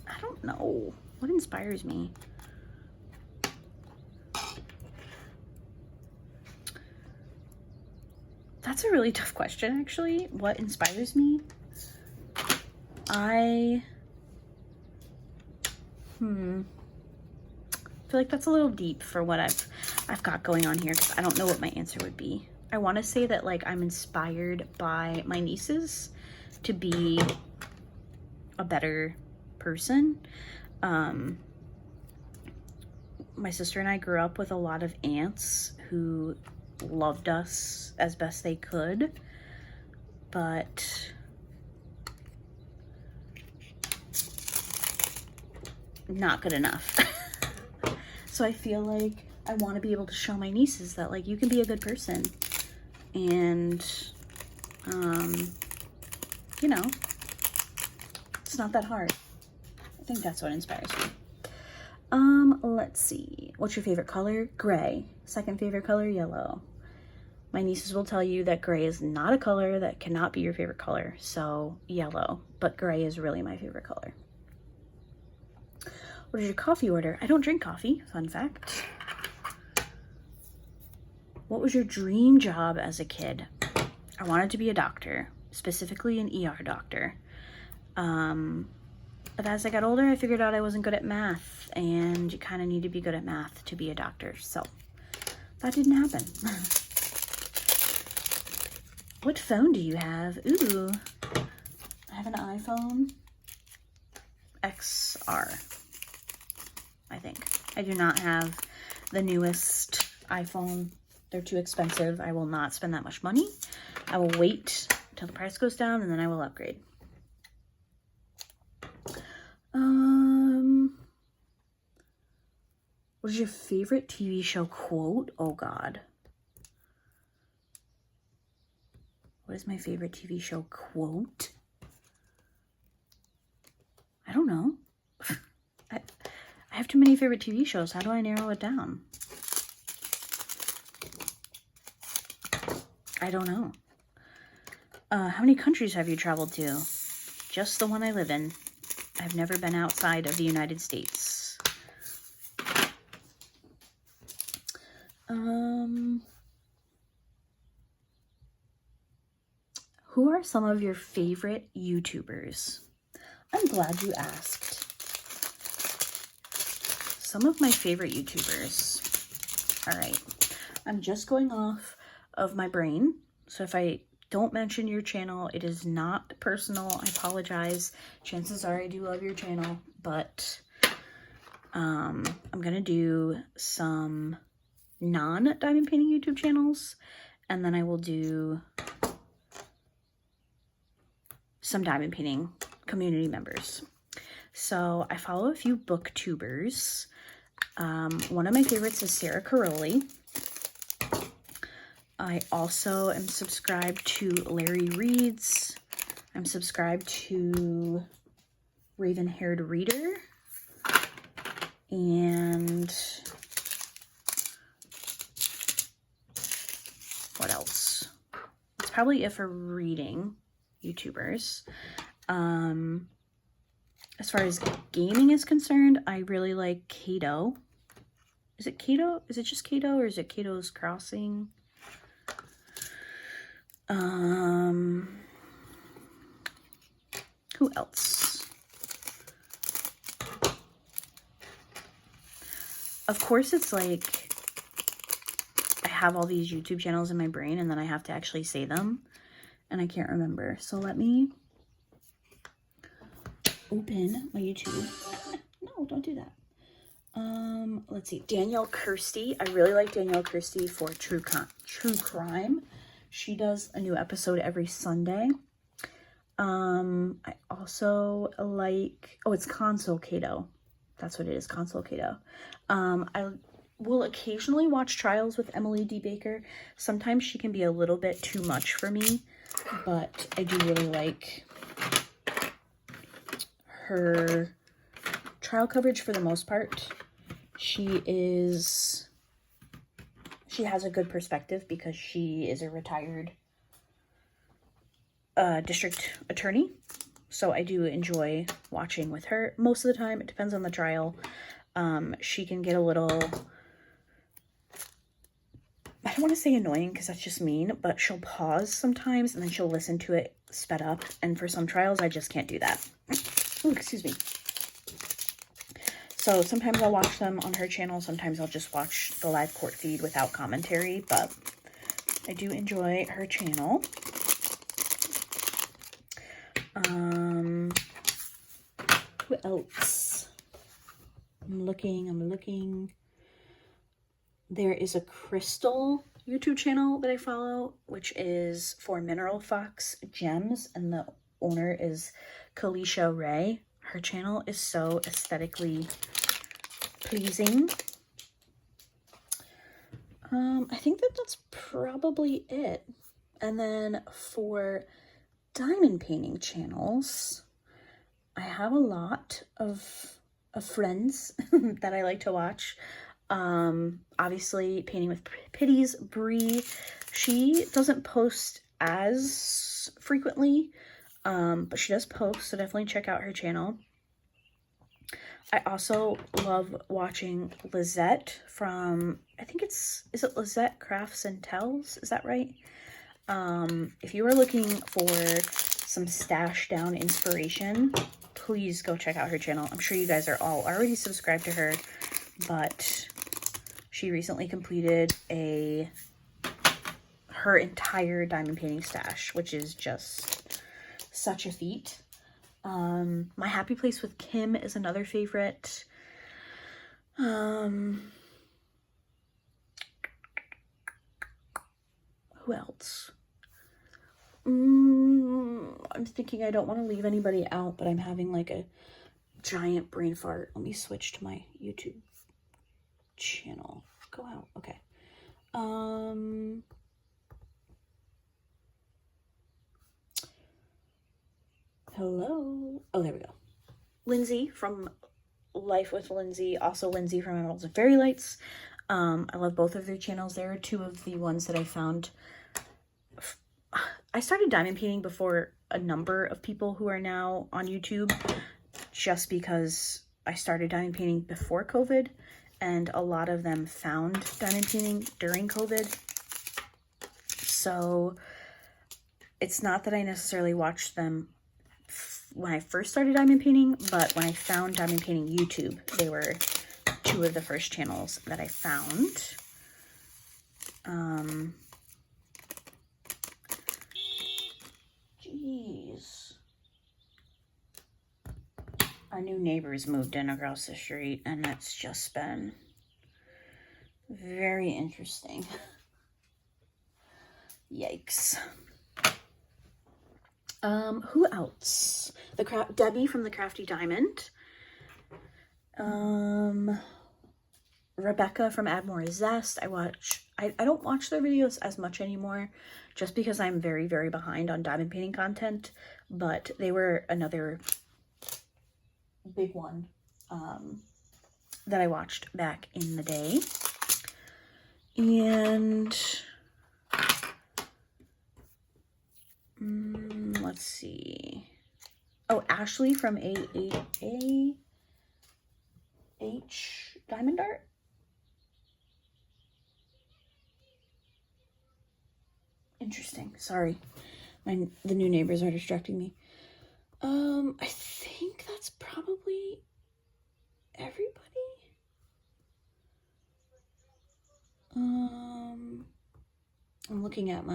I don't know. What inspires me? That's a really tough question, actually. What inspires me? I feel like that's a little deep for what I've got going on here, because I don't know what my answer would be. I want to say that like I'm inspired by my nieces to be a better person. My sister and I grew up with a lot of aunts who loved us as best they could, but not good enough. So I feel like I want to be able to show my nieces that, like, you can be a good person, and you know, it's not that hard. I think that's what inspires me. Let's see. What's your favorite color? Gray. Second favorite color? Yellow. My nieces will tell you that gray is not a color, that cannot be your favorite color. So yellow, but gray is really my favorite color. What is your coffee order? I don't drink coffee, fun fact. What was your dream job as a kid? I wanted to be a doctor, specifically an ER doctor. But as I got older, I figured out I wasn't good at math, and you kind of need to be good at math to be a doctor. So that didn't happen. What phone do you have? Ooh, I have an iPhone XR, I think. I do not have the newest iPhone. They're too expensive. I will not spend that much money. I will wait till the price goes down, and then I will upgrade. What is your favorite TV show quote? Oh God. What is my favorite TV show quote? I don't know. I have too many favorite TV shows. How do I narrow it down? I don't know. How many countries have you traveled to? Just the one I live in. I've never been outside of the United States. Who are some of your favorite YouTubers? I'm glad you asked. Some of my favorite YouTubers. All right. I'm just going off of my brain. So if I don't mention your channel, it is not personal. I apologize. Chances are I do love your channel, but I'm going to do some non-diamond painting YouTube channels, and then I will do some diamond painting community members. So I follow a few booktubers. One of my favorites is Sarah Caroli. I also am subscribed to Larry Reads. I'm subscribed to Raven Haired Reader. And what else? It's probably it for reading YouTubers. As far as gaming is concerned, I really like Kato. Is it Kato? Is it just Kato, or is it Kato's Crossing? Who else? Of course, it's like I have all these YouTube channels in my brain, and then I have to actually say them, and I can't remember. So let me open my YouTube. No, don't do that. Let's see. Danielle Kirsty. I really like Danielle Kirsty for true crime. She does a new episode every Sunday. I also like, oh, it's Console Kato. That's what it is, Console Kato. I will occasionally watch Trials with Emily D. Baker. Sometimes she can be a little bit too much for me, but I do really like her trial coverage for the most part. She has a good perspective because she is a retired district attorney. So I do enjoy watching with her. Most of the time, it depends on the trial. She can get a little, I don't want to say annoying because that's just mean, but she'll pause sometimes and then she'll listen to it sped up. And for some trials, I just can't do that. Oh, excuse me. So sometimes I'll watch them on her channel. Sometimes I'll just watch the live court feed without commentary, but I do enjoy her channel. Who else? I'm looking. There is a Crystal YouTube channel that I follow, which is for Mineral Fox Gems, and the owner is Kalisha Ray. Her channel is so aesthetically pleasing. I think that's probably it. And then for diamond painting channels, I have a lot of friends that I like to watch. Obviously Painting with Pitties, Bree, she doesn't post as frequently, but she does post, so definitely check out her channel. I also love watching Lizette from, I think is it Lizette Crafts and Tells? Is that right? If you are looking for some stash down inspiration, please go check out her channel. I'm sure you guys are all already subscribed to her, but she recently completed her entire diamond painting stash, which is just such a feat. My Happy Place with Kim is another favorite. Who else? I'm thinking I don't want to leave anybody out, but I'm having like a giant brain fart. Let me switch to my YouTube channel. Go out. Okay. Hello. Oh, there we go. Lindsay from Life with Lindsay. Also Lindsay from Emeralds and Fairy Lights. I love both of their channels. They are two of the ones that I found. I started diamond painting before a number of people who are now on YouTube, just because I started diamond painting before COVID, and a lot of them found diamond painting during COVID. So it's not that I necessarily watched them when I first started diamond painting, but when I found diamond painting YouTube, they were two of the first channels that I found. Jeez. Our new neighbors moved in across the street, and it's just been very interesting. Yikes. Who else? Debbie from the Crafty Diamond. Rebecca from Add More Zest. I don't watch their videos as much anymore, just because I'm very, very behind on diamond painting content, but they were another big one that I watched back in the day. And let's see. Oh, Ashley from AH Diamond Art. Interesting. Sorry. The new neighbors are distracting me. I think that's probably everybody. I'm looking at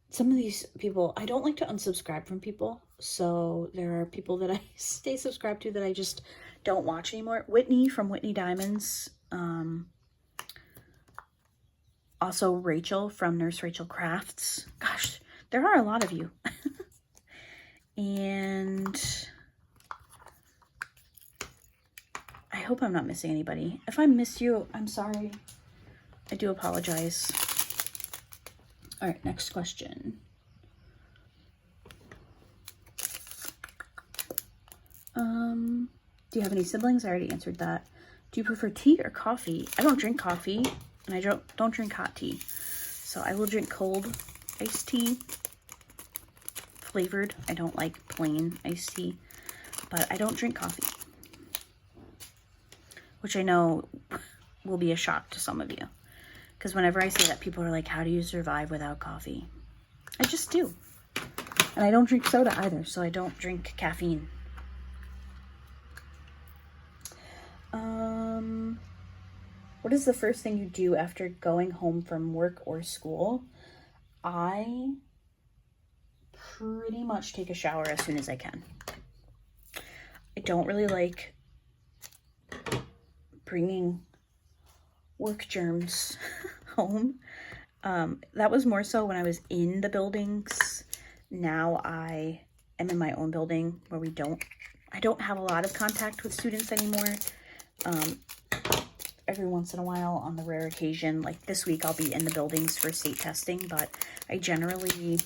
some of these people. I don't like to unsubscribe from people, so there are people that I stay subscribed to that I just don't watch anymore. Whitney from Whitney Diamonds. Also Rachel from Nurse Rachel Crafts. Gosh, there are a lot of you. And I hope I'm not missing anybody. If I missed you, I'm sorry. I do apologize. All right, next question. Do you have any siblings? I already answered that. Do you prefer tea or coffee? I don't drink coffee, and I don't drink hot tea. So I will drink cold iced tea, flavored. I don't like plain iced tea, but I don't drink coffee, which I know will be a shock to some of you, because whenever I say that, people are like, how do you survive without coffee? I just do. And I don't drink soda either, so I don't drink caffeine. What is the first thing you do after going home from work or school? I pretty much take a shower as soon as I can. I don't really like bringing work germs home. That was more so when I was in the buildings. Now I am in my own building where I don't have a lot of contact with students anymore. Every once in a while, on the rare occasion, like this week, I'll be in the buildings for state testing, but I generally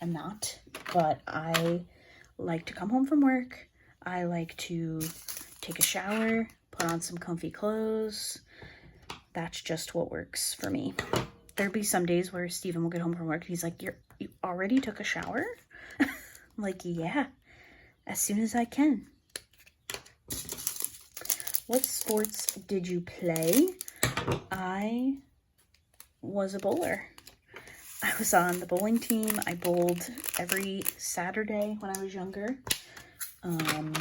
am not. But I like to come home from work. I like to take a shower, put on some comfy clothes. That's just what works for me. There'd be some days where Steven will get home from work and he's like, you already took a shower? I'm like, yeah, as soon as I can. What sports did you play? I was a bowler. I was on the bowling team. I bowled every Saturday when I was younger. I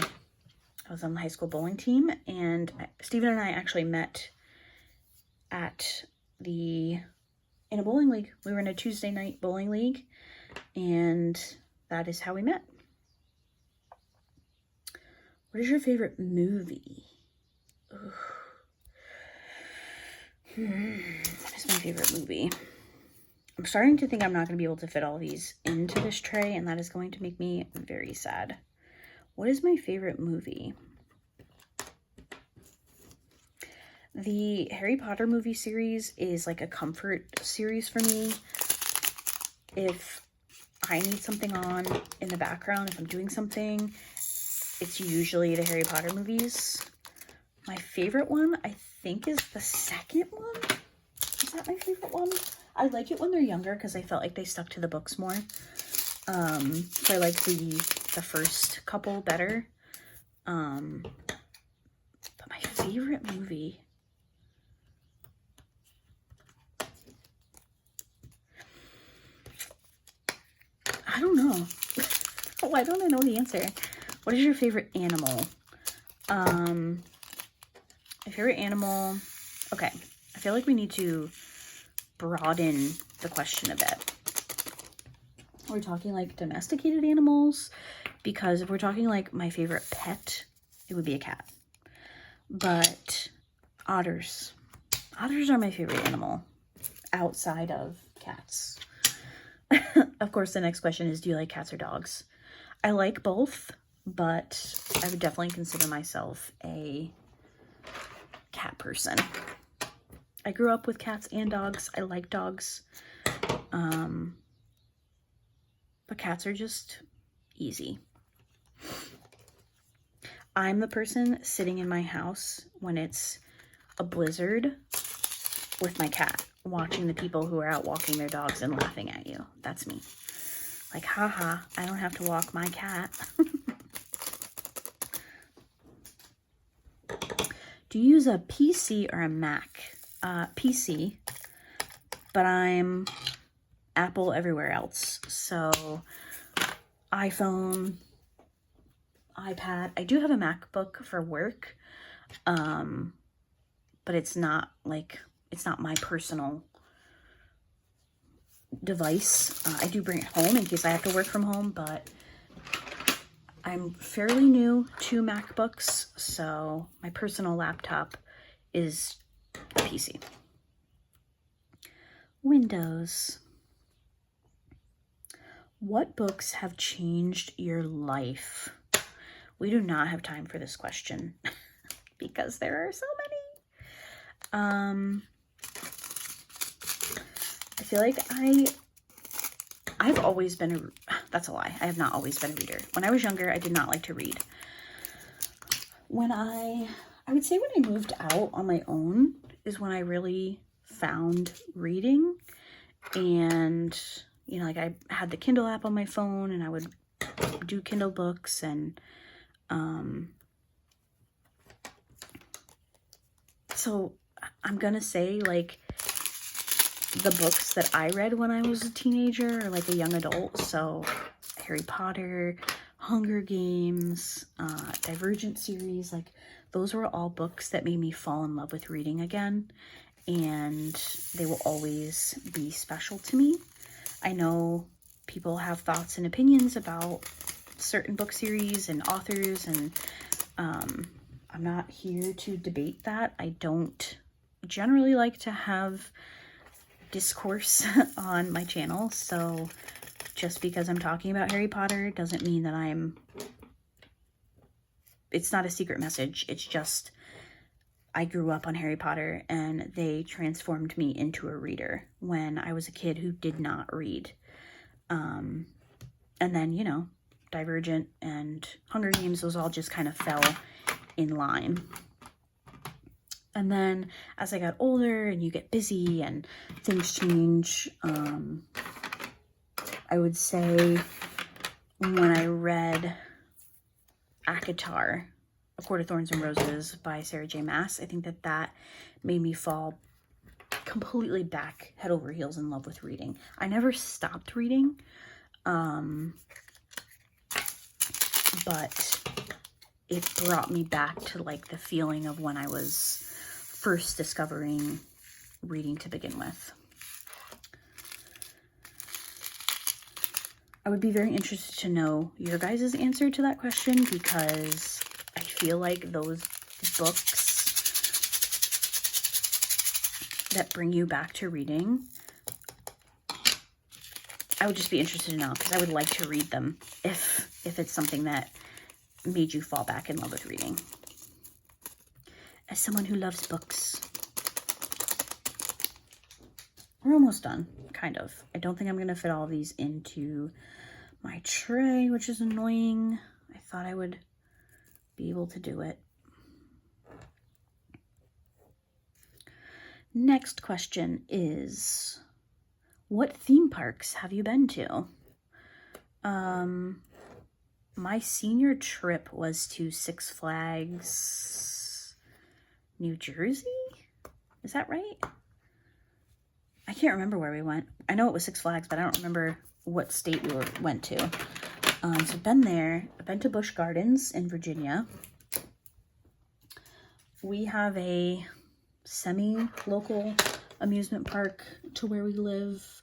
was on the high school bowling team, and Steven and I actually met in a bowling league. We were in a Tuesday night bowling league, and that is how we met. What is your favorite movie? What is my favorite movie? I'm starting to think I'm not going to be able to fit all these into this tray, and that is going to make me very sad. What is my favorite movie? The Harry Potter movie series is like a comfort series for me. If I need something on in the background, if I'm doing something, it's usually the Harry Potter movies. My favorite one, I think, is the second one. Is that my favorite one? I like it when they're younger because I felt like they stuck to the books more. So I like the first couple better. But my favorite movie, I don't know. Why don't I know the answer? What is your favorite animal? My favorite animal, okay. I feel like we need to broaden the question a bit. We're talking like domesticated animals, because if we're talking like my favorite pet, it would be a cat. But otters are my favorite animal outside of cats. Of course, the next question is, do you like cats or dogs? I like both, but I would definitely consider myself a cat person. I grew up with cats and dogs. I like dogs. But cats are just easy. I'm the person sitting in my house when it's a blizzard with my cat, watching the people who are out walking their dogs and laughing at you. That's me. Like, haha, I don't have to walk my cat. Do you use a PC or a Mac? PC, but I'm Apple everywhere else. So iPhone, iPad. I do have a MacBook for work, but it's not my personal device. I do bring it home in case I have to work from home, but I'm fairly new to MacBooks, so my personal laptop is a PC. Windows. What books have changed your life? We do not have time for this question because there are so many. I feel like I've always been that's a lie. I have not always been a reader. When I was younger, I did not like to read. When I would say when I moved out on my own is when I really found reading. And, you know, like I had the Kindle app on my phone and I would do Kindle books, and so I'm gonna say like the books that I read when I was a teenager or like a young adult. So Harry Potter, Hunger Games, Divergent series, like those were all books that made me fall in love with reading again. And they will always be special to me. I know people have thoughts and opinions about certain book series and authors, and I'm not here to debate that. I don't generally like to have discourse on my channel, so just because I'm talking about Harry Potter doesn't mean that it's not a secret message. It's just I grew up on Harry Potter and they transformed me into a reader when I was a kid who did not read. And then, you know, Divergent and Hunger Games, those all just kind of fell in line. And then as I got older and you get busy and things change, I would say when I read ACOTAR, A Court of Thorns and Roses by Sarah J. Maas, I think that made me fall completely back head over heels in love with reading. I never stopped reading, but it brought me back to like the feeling of when I was first discovering reading to begin with. I would be very interested to know your guys' answer to that question, because I feel like those books that bring you back to reading, I would just be interested to know, because I would like to read them if it's something that made you fall back in love with reading. As someone who loves books. We're almost done, kind of. I don't think I'm going to fit all of these into my tray, which is annoying. I thought I would be able to do it. Next question is, what theme parks have you been to? My senior trip was to Six Flags, New Jersey? Is that right? I can't remember where we went. I know it was Six Flags, but I don't remember what state we went to. So I've been there. I've been to Busch Gardens in Virginia. We have a semi-local amusement park to where we live.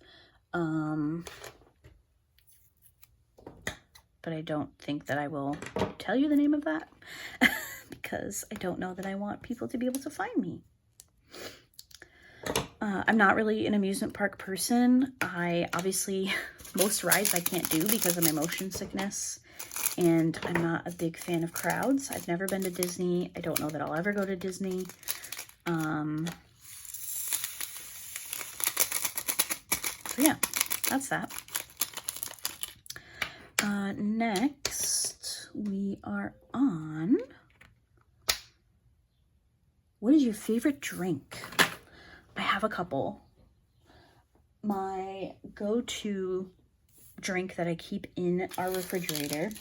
But I don't think that I will tell you the name of that because I don't know that I want people to be able to find me. I'm not really an amusement park person. Obviously, most rides I can't do because of my motion sickness, and I'm not a big fan of crowds. I've never been to Disney. I don't know that I'll ever go to Disney. So yeah, that's that. Next, we are on, what is your favorite drink? I have a couple. My go-to drink that I keep in our refrigerator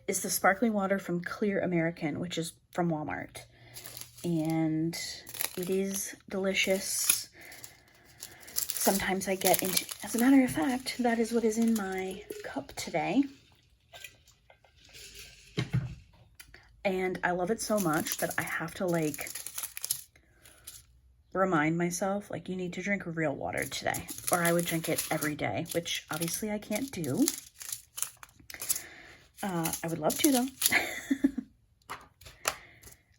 is the sparkling water from Clear American, which is from Walmart. And it is delicious. Sometimes I get into, as a matter of fact, that is what is in my cup today. And I love it so much that I have to like remind myself, like, you need to drink real water today, or I would drink it every day, which obviously I can't do. I would love to though.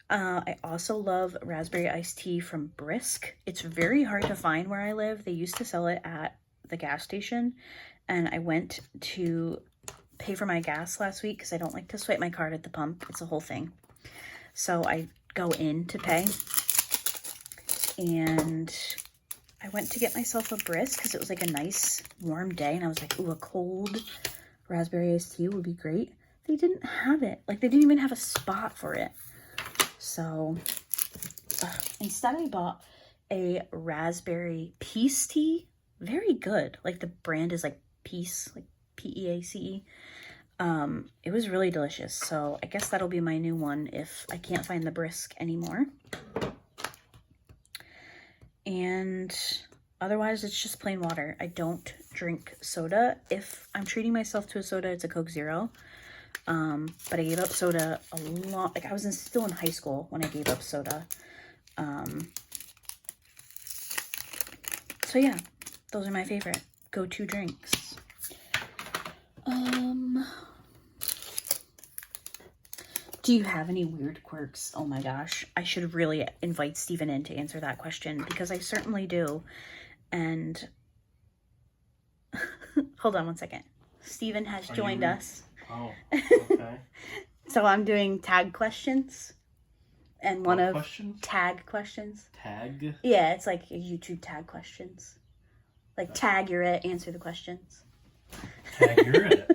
I also love raspberry iced tea from Brisk. It's very hard to find where I live. They used to sell it at the gas station, and I went to pay for my gas last week because I don't like to swipe my card at the pump. It's a whole thing. So I go in to pay, and I went to get myself a Brisk because it was like a nice warm day, and I was like, ooh, a cold raspberry iced tea would be great. They didn't have it. Like, they didn't even have a spot for it. So instead I bought a raspberry peace tea. Very good. Like, the brand is like Peace, like P-E-A-C-E. It was really delicious. So I guess that'll be my new one if I can't find the Brisk anymore. And otherwise it's just plain water. I don't drink soda. If I'm treating myself to a soda, it's a Coke Zero. But I gave up soda a lot. Like, I was still in high school when I gave up soda. So yeah, those are my favorite go-to drinks. Do you have any weird quirks? Oh my gosh. I should really invite Steven in to answer that question because I certainly do. And hold on one second. Steven has joined us. Oh, okay. So I'm doing tag questions. And one of questions? Tag questions. Tag? Yeah, it's like YouTube tag questions. Like tag you're it, answer the questions. Tag you're it.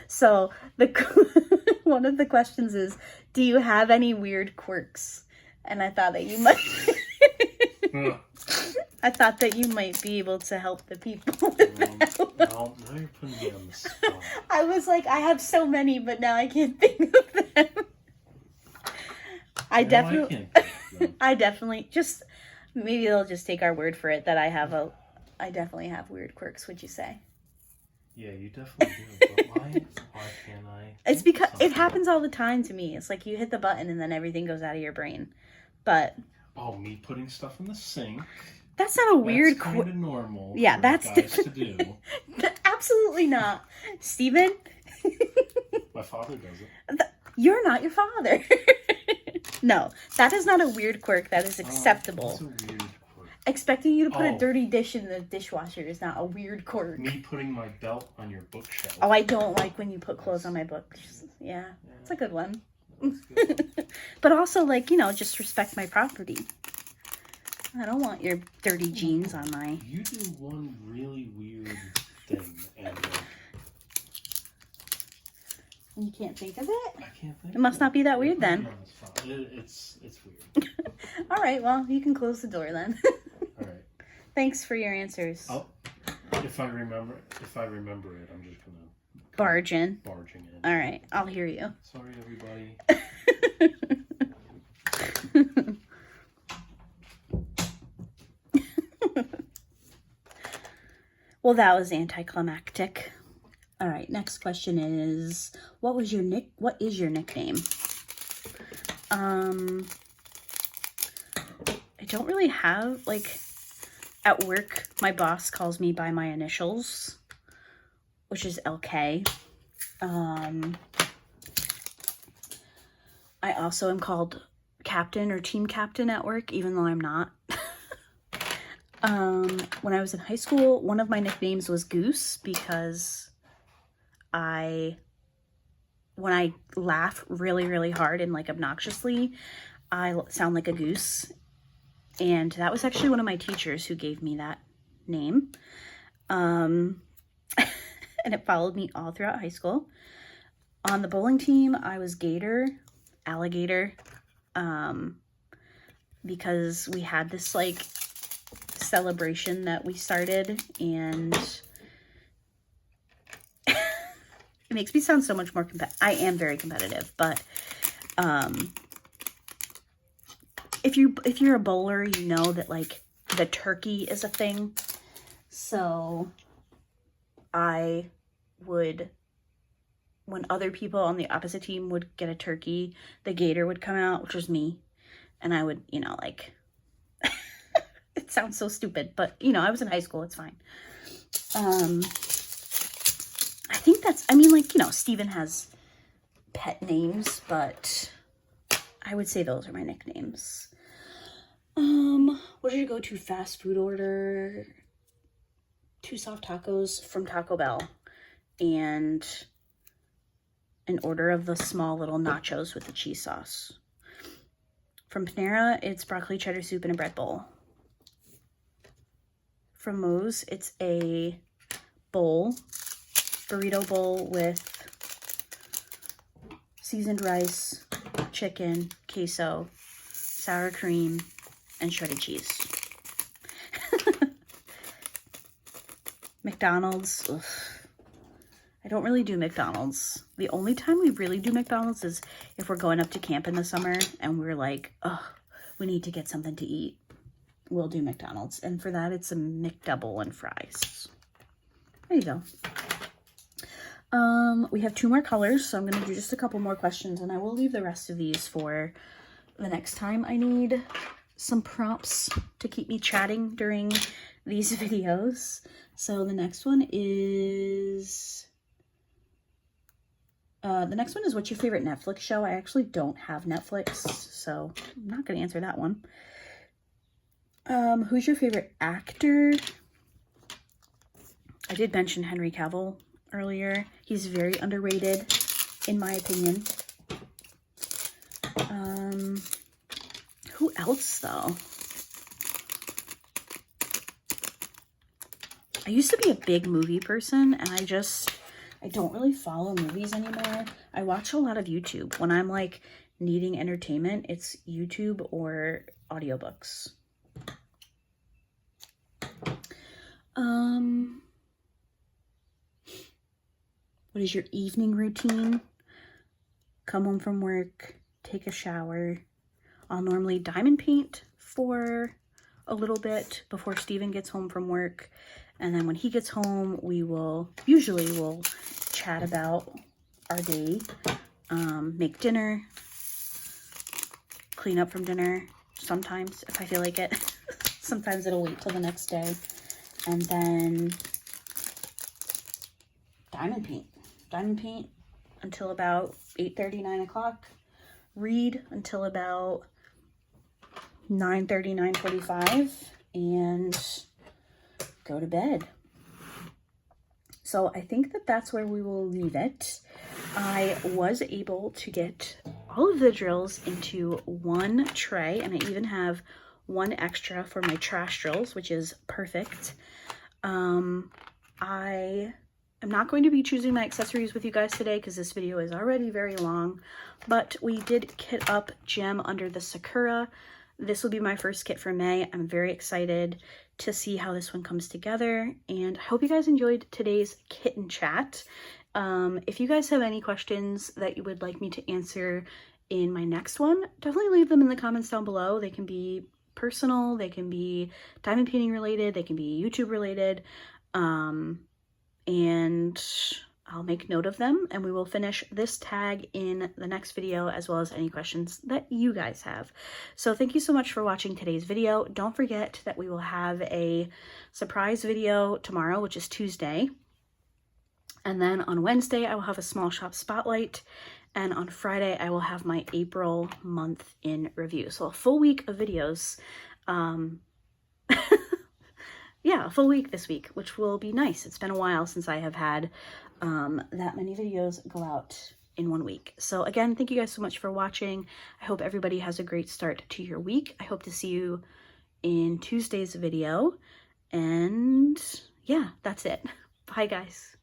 So one of the questions is, do you have any weird quirks? And I thought that you might I thought that you might be able to help the people with that. No, now you're putting me on the spot. I was like, I have so many, but now I can't think of them. I definitely just, maybe they'll just take our word for it that I definitely have weird quirks, would you say? Yeah, you definitely do. But why can't I? It's because it happens all the time to me. It's like you hit the button and then everything goes out of your brain. But oh, me putting stuff in the sink. That's not a weird quirk. That's kind of normal. Yeah, that's guys to do. Absolutely not, Steven. My father does it. You're not your father. No, that is not a weird quirk. That is acceptable. That's a weird quirk. Expecting you to put a dirty dish in the dishwasher is not a weird quirk. Me putting my belt on your bookshelf. Oh, I don't like when you put clothes on my books. Yeah, it's a good one. Good. But also, like, you know, just respect my property. I don't want your dirty jeans on my... You do one really weird thing, and you can't think of it? I can't think. It must not be that weird then. It's weird. All right, well, you can close the door then. All right. Thanks for your answers. If I remember it, I'm just gonna barging in. All right, I'll hear you. Sorry, everybody. Well, that was anticlimactic. All right, next question is, what is your nickname? I don't really have, like, at work, my boss calls me by my initials, which is LK. I also am called captain or team captain at work, even though I'm not. When I was in high school, one of my nicknames was Goose because when I laugh really, really hard and like obnoxiously, I sound like a goose. And that was actually one of my teachers who gave me that name. And it followed me all throughout high school. On the bowling team, I was alligator, because we had this like celebration that we started, and it makes me sound so much more I am very competitive, but if you're a bowler, you know that like the turkey is a thing. So I would, when other people on the opposite team would get a turkey, the gator would come out, which was me, and I would, you know, like it sounds so stupid, but you know, I was in high school, it's fine. I think I mean, like, you know, Steven has pet names, but I would say those are my nicknames. What did you go to? Fast food order? 2 soft tacos from Taco Bell, and an order of the small little nachos with the cheese sauce. From Panera, it's broccoli cheddar soup and a bread bowl. From Moe's, it's a burrito bowl with seasoned rice, chicken, queso, sour cream, and shredded cheese. McDonald's, ugh. I don't really do McDonald's. The only time we really do McDonald's is if we're going up to camp in the summer and we're like, oh, we need to get something to eat. We'll do McDonald's. And for that, it's a McDouble and fries. There you go. We have 2 more colors, so I'm going to do just a couple more questions, and I will leave the rest of these for the next time. I need some prompts to keep me chatting during these videos. So the next one is The next one is, what's your favorite Netflix show? I actually don't have Netflix, so I'm not going to answer that one. Who's your favorite actor? I did mention Henry Cavill earlier. He's very underrated, in my opinion. Who else, though? I used to be a big movie person, and I don't really follow movies anymore. I watch a lot of YouTube. When I'm like needing entertainment, it's YouTube or audiobooks. What is your evening routine? Come home from work, take a shower. I'll normally diamond paint for a little bit before Steven gets home from work. And then when he gets home, we'll chat about our day, make dinner, clean up from dinner sometimes if I feel like it. Sometimes it'll wait till the next day. And then diamond paint until about 8:30, 9 o'clock. Read until about 9:30, 9:45, and go to bed. So I think that that's where we will leave it. I was able to get all of the drills into one tray, and I even have one extra for my trash drills, which is perfect. I am not going to be choosing my accessories with you guys today because this video is already very long, but we did kit up Gem under the Sakura. This will be my first kit for May. I'm very excited to see how this one comes together, and I hope you guys enjoyed today's kitten chat. If you guys have any questions that you would like me to answer in my next one, definitely leave them in the comments down below. They can be personal, they can be diamond painting related, they can be YouTube related, and I'll make note of them, and we will finish this tag in the next video, as well as any questions that you guys have. So thank you so much for watching today's video. Don't forget that we will have a surprise video tomorrow, which is Tuesday. And then on Wednesday, I will have a small shop spotlight. And on Friday, I will have my April month in review. So a full week of videos. Yeah, a full week this week, which will be nice. It's been a while since I have had that many videos go out in 1 week. So again, thank you guys so much for watching. I hope everybody has a great start to your week. I hope to see you in Tuesday's video. And yeah, that's it. Bye, guys.